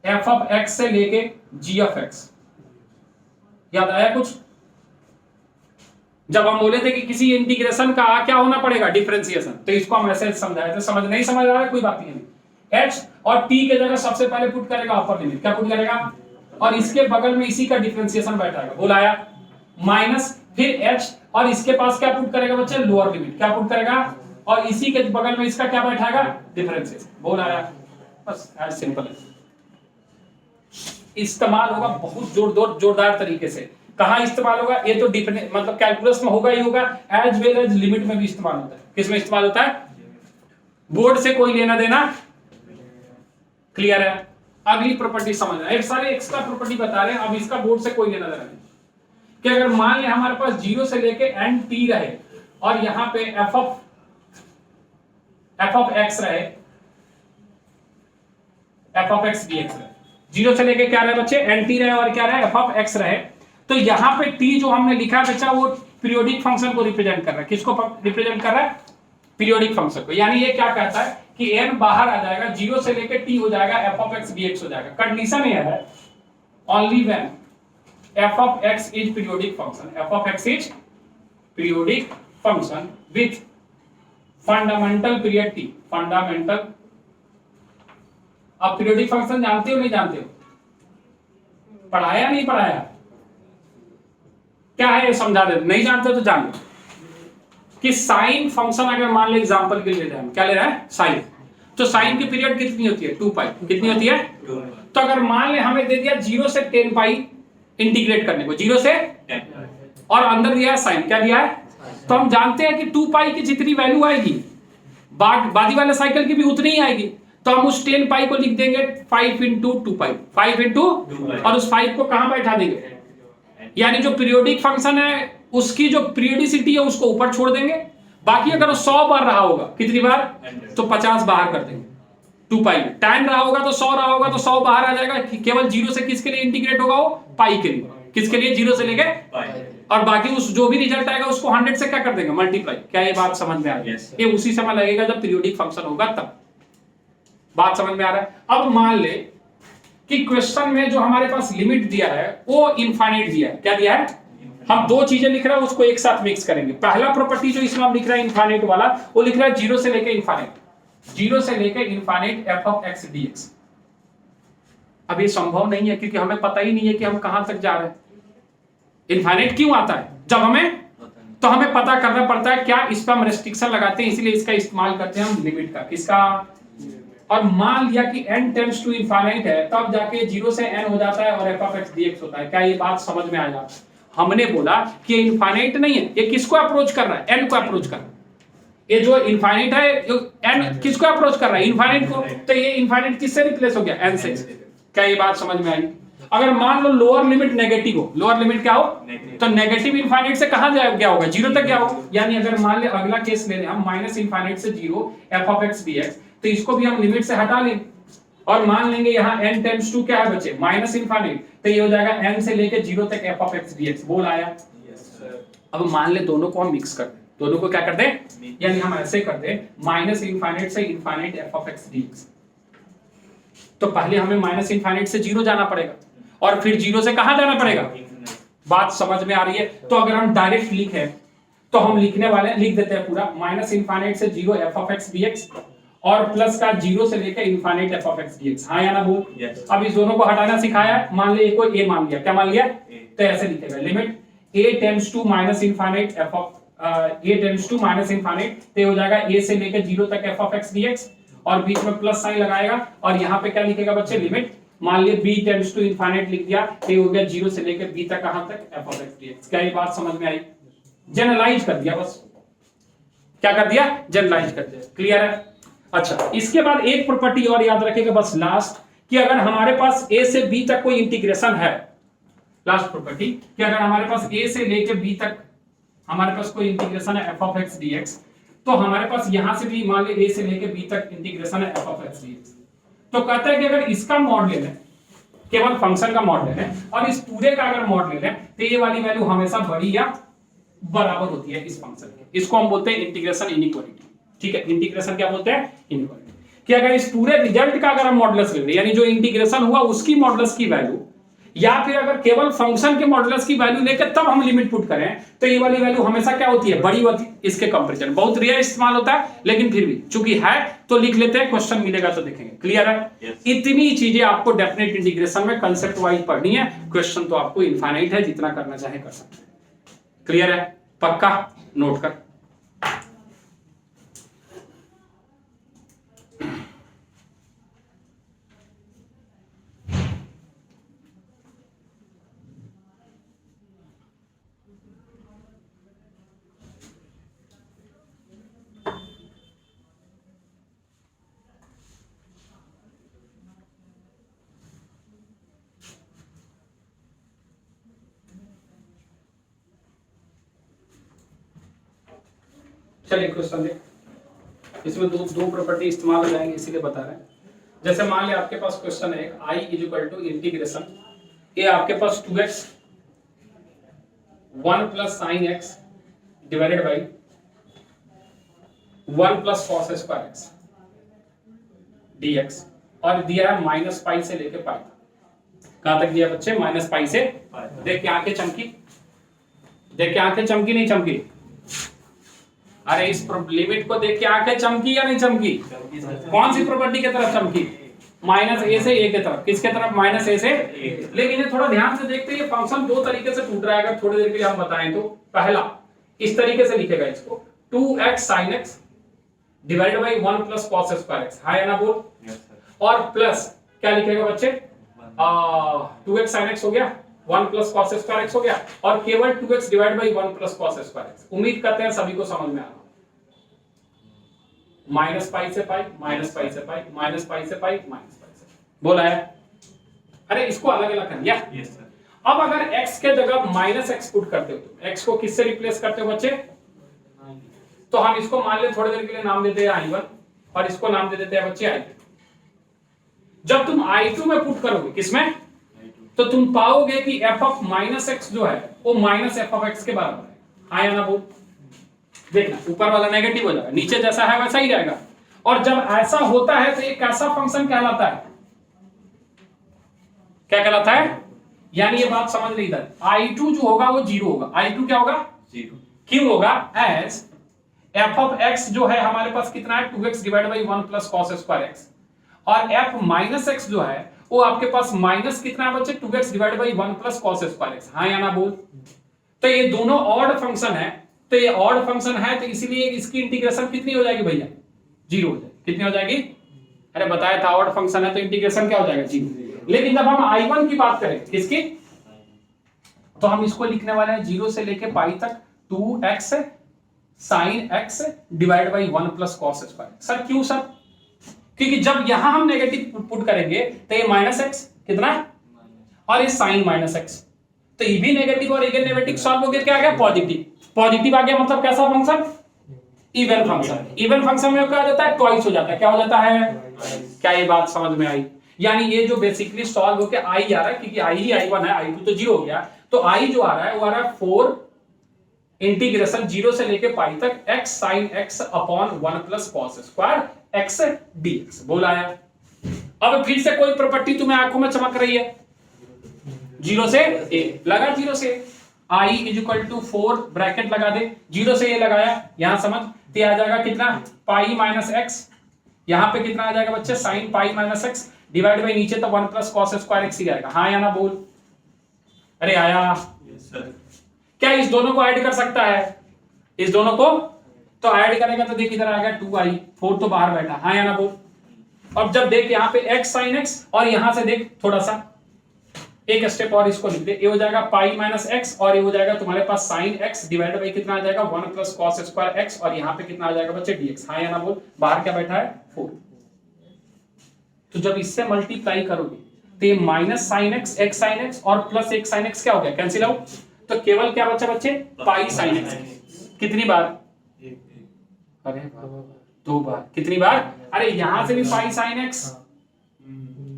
f of x से लेके g ऑफ x। याद आया कुछ? जब हम बोले थे कि किसी इंटीग्रेशन का क्या होना पड़ेगा? डिफरेंशिएशन। तो इसको हम ऐसे समझाए थे। समझ नहीं समझ आ रहा है? कोई बात नहीं। h और t के जगह सबसे पहले पुट करेगा अपर लिमिट। क्या पुट करेगा? और इसके बगल में इसी का डिफरेंशिएशन बैठाएगा। बोल आया? माइनस फिर h और इसके पास क्या पुट करेगा बच्चे? Lower limit. क्या पुट करेगा? और इसी के बगल में इसका क्या बैठाएगा? डिफरेंशिएशन। बोल आया? बस एज सिंपल है। इस्तेमाल होगा बहुत जोरदार तरीके से। कहां इस्तेमाल होगा? ये तो मतलब कैलकुलस में होगा ही होगा, एज वेल एज लिमिट में भी इस्तेमाल होता है। किस में इस्तेमाल होता है? बोर्ड से कोई लेना देना। क्लियर है? अगली प्रॉपर्टी समझना। एक सारे एक्स्ट्रा प्रॉपर्टी बता रहे हैं, अब इसका बोर्ड से कोई लेना देना नहीं। कि अगर मान ले हमारे पास 0 से लेके एन टी रहे, और यहां पे एफ ऑफ एक्स रहे, एफ ऑफ एक्स डीएक्स रहे। 0 से लेके क्या रहे बच्चे? एन टी रहे, और क्या रहे? एफ ऑफ एक्स रहे। तो यहां पे t जो हमने लिखा है बच्चा, वो पीरियोडिक फंक्शन को रिप्रेजेंट कर रहा है। किसको रिप्रेजेंट कर रहा है? पीरियोडिक फंक्शन को। यानी ये क्या कहता है कि n बाहर आ जाएगा, 0 से लेके t हो जाएगा, f ऑफ x dx हो जाएगा। कंडीशन ये है, only when f of x is periodic function, f of x is periodic function with fundamental period t। Fundamental, आप पीरियोडिक फंक्शन जानते हो नहीं जानते हो? पढ़ाया नहीं पढ़ाया? क्या है ये समझा दे, नहीं जानते तो जान लो कि साइन फंक्शन अगर मान लो एग्जांपल के लिए ले रहे हैं, क्या ले रहा है साइन, तो साइन की पीरियड कितनी होती है 2 पाई, कितनी होती है? तो अगर मान ले हमें दे दिया 0 से 10 पाई इंटीग्रेट करने को, 0 से 10 और अंदर दिया है साइन, क्या दिया है? तो हम जानते हैं कि 2 पाई की जितनी वैल्यू आएगी बादी वाले साइकिल की भी उतनी ही आएगी, तो हम उस 10 पाई को लिख देंगे 5 इंटू 2 पाई, 5 इंटू और उस 5 को कहां बैठा देंगे, यानी जो पीरियोडिक फंक्शन है उसकी जो पीरियोडिसिटी है उसको ऊपर छोड़ देंगे, बाकी अगर 100 बार रहा होगा, कितनी बार? तो 50 बाहर कर देंगे 2 पाई में। tan रहा होगा तो 100 रहा होगा तो 100 बाहर आ जाएगा, केवल 0 से किसके लिए इंटीग्रेट होगा? वो पाई के लिए। किसके लिए? 0 से लेके और बाकी उस जो भी रिजल्ट आएगा उसको 100 से क्या कर देंगे? मल्टीप्लाई। क्या ये बात समझ में आ गई? ये उसी समय लगेगा जब पीरियोडिक फंक्शन होगा तब। बात समझ में आ रहा है? अब मान ले कि क्वेश्चन में जो हमारे पास लिमिट दिया है वो इनफाइनाइट दिया है। क्या दिया है? हम दो चीजें लिख रहे हैं उसको एक साथ मिक्स करेंगे। पहला प्रॉपर्टी जो इसमें हम लिख रहे हैं इनफाइनाइट वाला, वो लिख रहा है 0 से लेके इनफाइनाइट, 0 से लेके infinite f of x dx। अब ये संभव नहीं है क्योंकि हमें पता ही नहीं है कि हम कहां तक जा रहे हैं। इनफाइनाइट क्यों आता है? जब हमें पता करना पड़ता है क्या, इस पर हम रेस्ट्रिक्शन लगाते हैं, इसलिए इसका इस्तेमाल करते हैं हम लिमिट का। किसका? और मान लिया कि n टेंड्स टू इनफाइनाइट है, तब जाके 0 से n हो जाता है और f ऑफ x dx होता है। क्या ये बात समझ में आया? हमने बोला कि इनफाइनाइट नहीं है, ये किसको अप्रोच कर रहा है? n को अप्रोच कर रहा है। ये जो इनफाइनाइट है n किसको अप्रोच कर रहा है? इनफाइनाइट को। तो ये इनफाइनाइट किससे रिप्लेस हो गया? n से। क्या ये बात समझ में आई? अगर मान लो लोअर लिमिट नेगेटिव हो, लोअर लिमिट क्या हो? तो नेगेटिव इनफाइनाइट से कहां गया होगा? 0 तक गया होगा। यानी अगर मान ले अगला केस ले लें हम माइनस इनफाइनाइट से 0 f ऑफ x dx, तो इसको भी हम लिमिट से हटा लें और मान लेंगे यहाँ n टेंड्स टू क्या है बच्चे? Minus infinite. तो ये हो जाएगा n से लेके 0 तक f ऑफ x dx। बोल आया? अब मान ले दोनों को हम मिक्स कर दें, दोनों को क्या कर दें? यानी हम ऐसे कर दें माइनस इनफाइनाइट से infinite f of x dx। तो पहले हमें माइनस इनफाइनाइट से 0 जाना पड़ेगा और फिर 0 से कहां जाना पड़ेगा? बात समझ में आ रही है? तो अगर हम डायरेक्ट लिखें तो हम लिखने वाले लिख देते हैं पूरा माइनस इनफाइनाइट से 0 f ऑफ x dx और प्लस का 0 से लेकर infinite f of x dx। हाँ या ना बोल? अब इस दोनों को हटाना सिखाया, मान ले को a मान लिया। क्या मान लिया? तो ऐसे लिखेगा limit a tends to minus infinite f of a tends to minus infinite, तो हो जाएगा a से लेकर 0 तक f ऑफ x dx और बीच में प्लस साइन लगाएगा और यहाँ पे क्या लिखेगा बच्चे? लिमिट मान लिया b टेंड्स टू इनफाइनाइट लिख दिया, तो हो गया 0 से लेकर b तक कहां तक? f of x dx। क्या ये बात समझ में आई? जनरलाइज कर दिया बस। क्या कर दिया? जनरलाइज कर दिया। क्लियर है? अच्छा, इसके बाद एक प्रॉपर्टी और याद रखेगा बस लास्ट, कि अगर हमारे पास a से b तक कोई इंटीग्रेशन है, लास्ट प्रॉपर्टी कि अगर हमारे पास a से लेके b तक हमारे पास कोई इंटीग्रेशन है f ऑफ x dx, तो हमारे पास यहां से भी मान ले a से लेके b तक इंटीग्रेशन है f ऑफ x dx। तो कहता है कि अगर इसका मॉड ले लें, केवल फंक्शन का मॉड ले लें और इस पूरे का अगर मॉड ले लें, तो ये वाली वैल्यू हमेशा बड़ी या बराबर होती है इस फंक्शन की। इसको हम बोलते हैं इंटीग्रेशन इनइक्वालिटी। ठीक है, इंटीग्रेशन क्या बोलते हैं? इनइक्वालिटी। कि अगर इस पूरे रिजल्ट का अगर हम मॉडुलस ले लें, यानी जो इंटीग्रेशन हुआ उसकी मॉडुलस की वैल्यू, या फिर अगर केवल फंक्शन के मॉडुलस की वैल्यू लेकर तब हम लिमिट पुट करें, तो ये वाली वैल्यू हमेशा क्या होती है? बड़ी होती है इसके कंपैरिजन। बहुत रेयर इस्तेमाल होता है लेकिन फिर भी चूंकि है तो लिख लेते हैं, क्वेश्चन मिलेगा तो देखेंगे। क्लियर है? इतनी चीजें आपको डेफिनेट इंटीग्रेशन में कंसेप्ट वाइज पढ़नी है। क्वेश्चन तो आपको इनफाइनाइट है, जितना करना चाहे कर सकते हैं। क्लियर है? पक्का? नोट कर। चलिए क्वेश्चन देख, इसमें दो प्रॉपर्टी इस्तेमाल हो जाएंगे इसीलिए बता रहे हैं। जैसे मान ले आपके पास क्वेश्चन है i is equal to integration ये आपके पास 2x 1 plus sine x divided by 1 plus cos square x dx और दिया है माइनस पाई से लेके पाई। कहां तक दिया बच्चे? माइनस पाई से। देख के आंखें चमकी, देख के आंखें चमकी नहीं चमकी? अरे इस लिमिट को देख के आंखें चमकी या नहीं चमकी? कौन सी प्रॉपर्टी की तरफ चमकी? माइनस ए से ए की तरफ, किसके तरफ, माइनस ए से। लेकिन ये थोड़ा ध्यान से देखते हैं, ये फंक्शन दो तरीके से टूट रहा है, अगर थोड़ी देर के लिए हम बताएं तो। पहला इस तरीके से लिखेगा इसको, 2x sin x divided by 1 plus cos square x, हां या ना बोल। और प्लस क्या लिखेगा बच्चे, 2x sin x हो गया, 1 प्लस cos स्क्वायर x हो गया, और केवल 2x divide by 1 plus cos square x। उम्मीद करते हैं सभी को समझ में आ रहा है। माइनस पाई से पाई, माइनस पाई से पाई, माइनस पाई से पाई, माइनस पाई से, बोला है। अरे इसको अलग अलग कर दिया। Yes sir. अब अगर x के जगह माइनस x पुट करते हो तो x को किससे रिप्लेस करते हो बच्चे, तो हम इसको मान ले थोड़ी देर के लिए नाम देते हैं i1 और इसको नाम दे देते हैं बच्चे i2। जब तुम i2 में पुट करोगे, किसमें, तो तुम पाओगे कि f ऑफ माइनस x जो है वो माइनस f ऑफ x के बराबर है, हाँ या ना बोल। देखना ऊपर वाला नेगेटिव हो जाएगा, नीचे जैसा है वैसा ही रहेगा। और जब ऐसा होता है तो ये कैसा फंक्शन कहलाता है, क्या कहलाता है, यानी ये बात समझ ली इधर, i2 जो होगा वो 0 होगा। i2 क्या होगा, 0। क्यों होगा, एज f ऑफ x जो है हमारे पास कितना है, 2x divide by 1 plus cos square x, और f माइनस x जो है वो आपके पास माइनस कितना है बच्चे, 2x divide by 1 plus cos square x, हाँ या ना बोल। तो ये दोनों ऑड फंक्शन है, तो ये ऑड फंक्शन है, तो इसीलिए इसकी इंटीग्रेशन कितनी हो जाएगी भैया, 0 हो जाएगी। कितनी हो जाएगी, अरे बताया था ऑड फंक्शन है तो इंटीग्रेशन क्या हो जाएगा, 0। लेकिन जब हम i1 की बात करें, किसकी, तो हम इसको लिखने वाले हैं 0 से लेके पाई तक 2x sin x divide by 1 plus cos square. Sir क्यों सर, क्योंकि जब यहां हम नेगेटिव पुट करेंगे तो ये माइनस x कितना है, और ये साइन माइनस x, तो ये भी नेगेटिव और ये नेगेटिव सॉल्व हो गया, क्या आ गया, पॉजिटिव। पॉजिटिव आ गया मतलब कैसा function, even function. Even function में क्या हो जाता है, ट्वाइस हो जाता है, क्या हो जाता है, क्या ये बात समझ में आई। यानी ये जो बेसिकली सॉल्व होके i आ रहा है, क्योंकि i ही i1 है, i2 तो 0 हो गया, तो i जो आ रहा है वो आ रहा है 4 इंटीग्रेशन 0 से लेके पाई तक x sin x upon 1 plus cos square x dx, बोला है। अब फिर से कोई प्रॉपर्टी तुम्हें आंखों में चमक रही है, 0 से a लगा, 0 से i is equal to 4 bracket लगा दे, 0 से a लगाया, यहां समझ, तो आ जाएगा कितना, पाई माइनस x, यहां पे कितना आ जाएगा बच्चे, sine pi minus x divide by नीचे तो 1 प्लस cos स्क्वायर x ही आएगा, हाँ या ना बोल। अरे आया, यस सर। क्या इस दोनों को ऐड कर सकता है, इस दोनों को, तो ऐड करेगा तो देख इधर आ गया 2i, 4 तो बाहर बैठा, हाँ या ना बोल। अब जब देख यहाँ पे x sin x, और यहां से देख थोड़ा सा एक स्टेप और इसको लिख दे, ये हो जाएगा पाई माइनस x, और ये हो जाएगा तुम्हारे पास साइन x डिवाइड बाई कितना आ जाएगा, 1 प्लस cos स्क्वायर x, और यहाँ पे कितना आ जाएगा बच्चे, dx, हाँ या ना बोल। बाहर क्या बैठा है, 4। तो जब इससे मल्टीप्लाई करोगे तो ये minus sine x sine x और प्लस एक साइन x क्या हो गया, कैंसिल आउट, तो केवल क्या बचा बच्चे, पाई साइन x। कितनी बार, अरे 2 बार, कितनी बार, अरे यहां से भी पाई साइन x,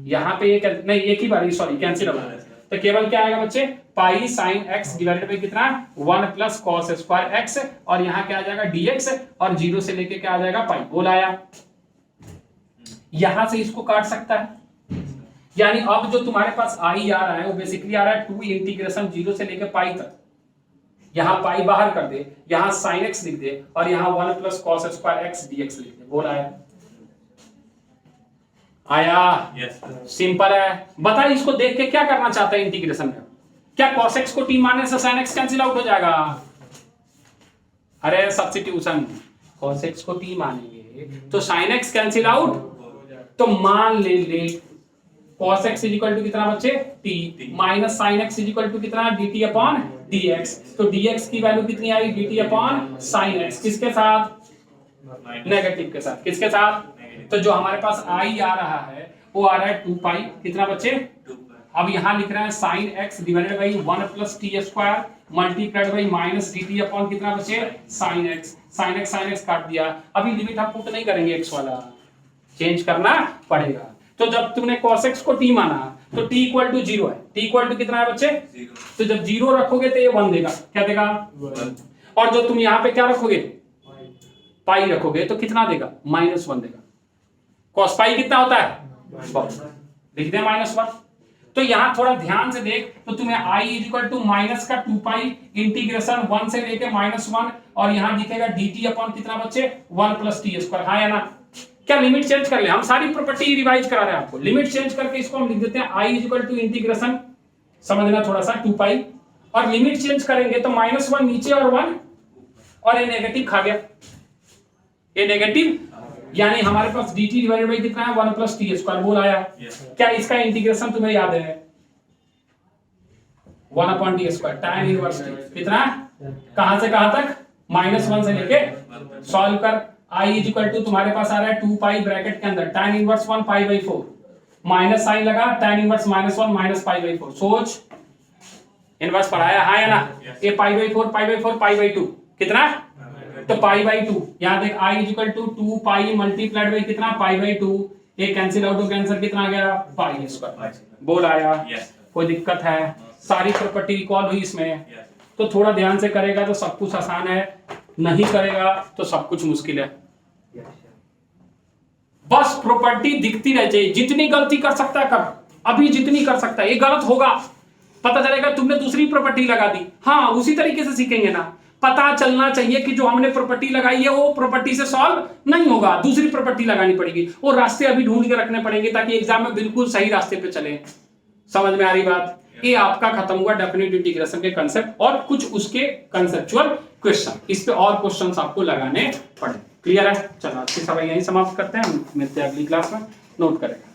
यहां पे ये नहीं, एक ही बार, सॉरी कैंसिल हो गया, तो केवल क्या आएगा बच्चे, pi sine x divided by कितना, 1 प्लस cos स्क्वायर x, और यहां क्या आ जाएगा dx, और 0 से लेके क्या आ जाएगा, पाई, बोल आया। यहां से इसको काट सकता है, यानी अब जो तुम्हारे पास i आ रहा है वो बेसिकली आ रहा है 2 इंटीग्रेशन 0 से लेके पाई तक, यहां पाई बाहर कर दे, यहां sin x लिख दे, और यहां 1 plus cos square x dx लिख दे, बोल आया। आया, यस सर। सिंपल है। बता इसको देख के क्या करना चाहता है इंटीग्रेशन में, क्या cos x को t मानने से sin x कैंसिल आउट हो जाएगा, अरे सब्स्टिट्यूशन, cos x को t मानेंगे तो sin x कैंसिल आउट, तो मान ले cos x is equal to कितना बच्चे, t minus sin x is equal to कितना, dt अपॉन dx, तो dx की वैल्यू कितनी आई, dt अपॉन sin x, किसके साथ, नेगेटिव के साथ, किसके साथ, तो जो हमारे पास i आ रहा है वो आ रहा है 2 पाई, कितना बच्चे, अब यहां लिख रहे हैं sin x divided by 1 plus t square multiplied by minus dt upon कितना बच्चे, sin x काट दिया। अभी लिमिट हम पुट नहीं करेंगे x वाला, चेंज करना पड़ेगा। तो जब तुमने cos x को t माना तो t इक्वल टू 0 है, t इक्वल टू कितना है बच्चे, 0। तो जब 0 रखोगे तो ये 1 देगा, क्या देगा, 1। और जो तुम यहाँ पे क्या रखोगे, पाई रखोगे तो कितना देगा, -1 देगा। cos पाई कितना होता है, लिख दे -1। तो यहां थोड़ा ध्यान से देख, तो तुम्हें i is equal to minus का 2 पाई इंटीग्रेशन 1 से लेके -1, और यहां दिखेगा dt अपॉन कितना बच्चे, 1 प्लस t स्क्वायर, हाँ या ना। क्या लिमिट चेंज कर ले, हम सारी प्रॉपर्टी रिवाइज करा रहे हैं आपको। लिमिट चेंज करके इसको हम लिख देते हैं i इक्वल टू इंटीग्रेशन, समझना थोड़ा सा 2 पाई, और लिमिट चेंज करेंगे तो -1 नीचे और 1 और ये नेगेटिव खा गया, ये नेगेटिव, यानी हमारे पास dt डिवाइडेड बाय कितना है 1 प्लस t स्क्वायर बोल आया। क्या इसका इंटीग्रेशन तुम्हें याद है 1 upon T square tan inverse t कितना, कहां से कहां तक, -1 से लेके सॉल्व कर। i इक्वल टू तुम्हारे पास आ रहा है 2 पाई ब्रैकेट के अंदर tan inverse 1 pi by 4 minus sine लगा tan inverse -1 minus pi by 4, सोच इनवर्स पढ़ाया हाँ या ना, ये pi by 4 pi by 4 pi by 2 कितना, तो पाई बाई 2, यहां देख i equal to 2 pi multiplied by कितना पाई बाई 2, ये कैंसिल आउट हो गया, आंसर कितना आ गया पाई स्क्वायर, बोल आया। कोई दिक्कत है, सारी प्रॉपर्टी रिकॉल हुई इसमें, तो थोड़ा ध्यान से करेगा तो सब कुछ आसान है, नहीं करेगा तो सब कुछ मुश्किल है। बस प्रॉपर्टी दिखती रह चाहिए, जितनी गलती कर सकता है कर, अभी जितनी कर सकता है, ये गलत होगा पता चलेगा तुमने दूसरी प्रॉपर्टी लगा दी, हाँ उसी तरीके से सीखेंगे ना, पता चलना चाहिए कि जो हमने प्रॉपर्टी लगाई है वो प्रॉपर्टी से सॉल्व नहीं होगा, दूसरी प्रॉपर्टी लगानी पड़ेगी, वो रास्ते अभी ढूंढ के रखने पड़ेंगे ताकि एग्जाम में बिल्कुल सही रास्ते पे चले। समझ में आ रही बात, ये आपका खत्म हुआ डेफिनेट इंटीग्रेशन के कंसेप्ट और कुछ उसके कंसेप्चुअल क्वेश्चन, इस पे और क्वेश्चंस आपको लगाने पड़े। क्लियर है, चलो आज की सवाल यहीं समाप्त करते हैं, मिलते हैं अगली क्लास में, नोट करेंगे।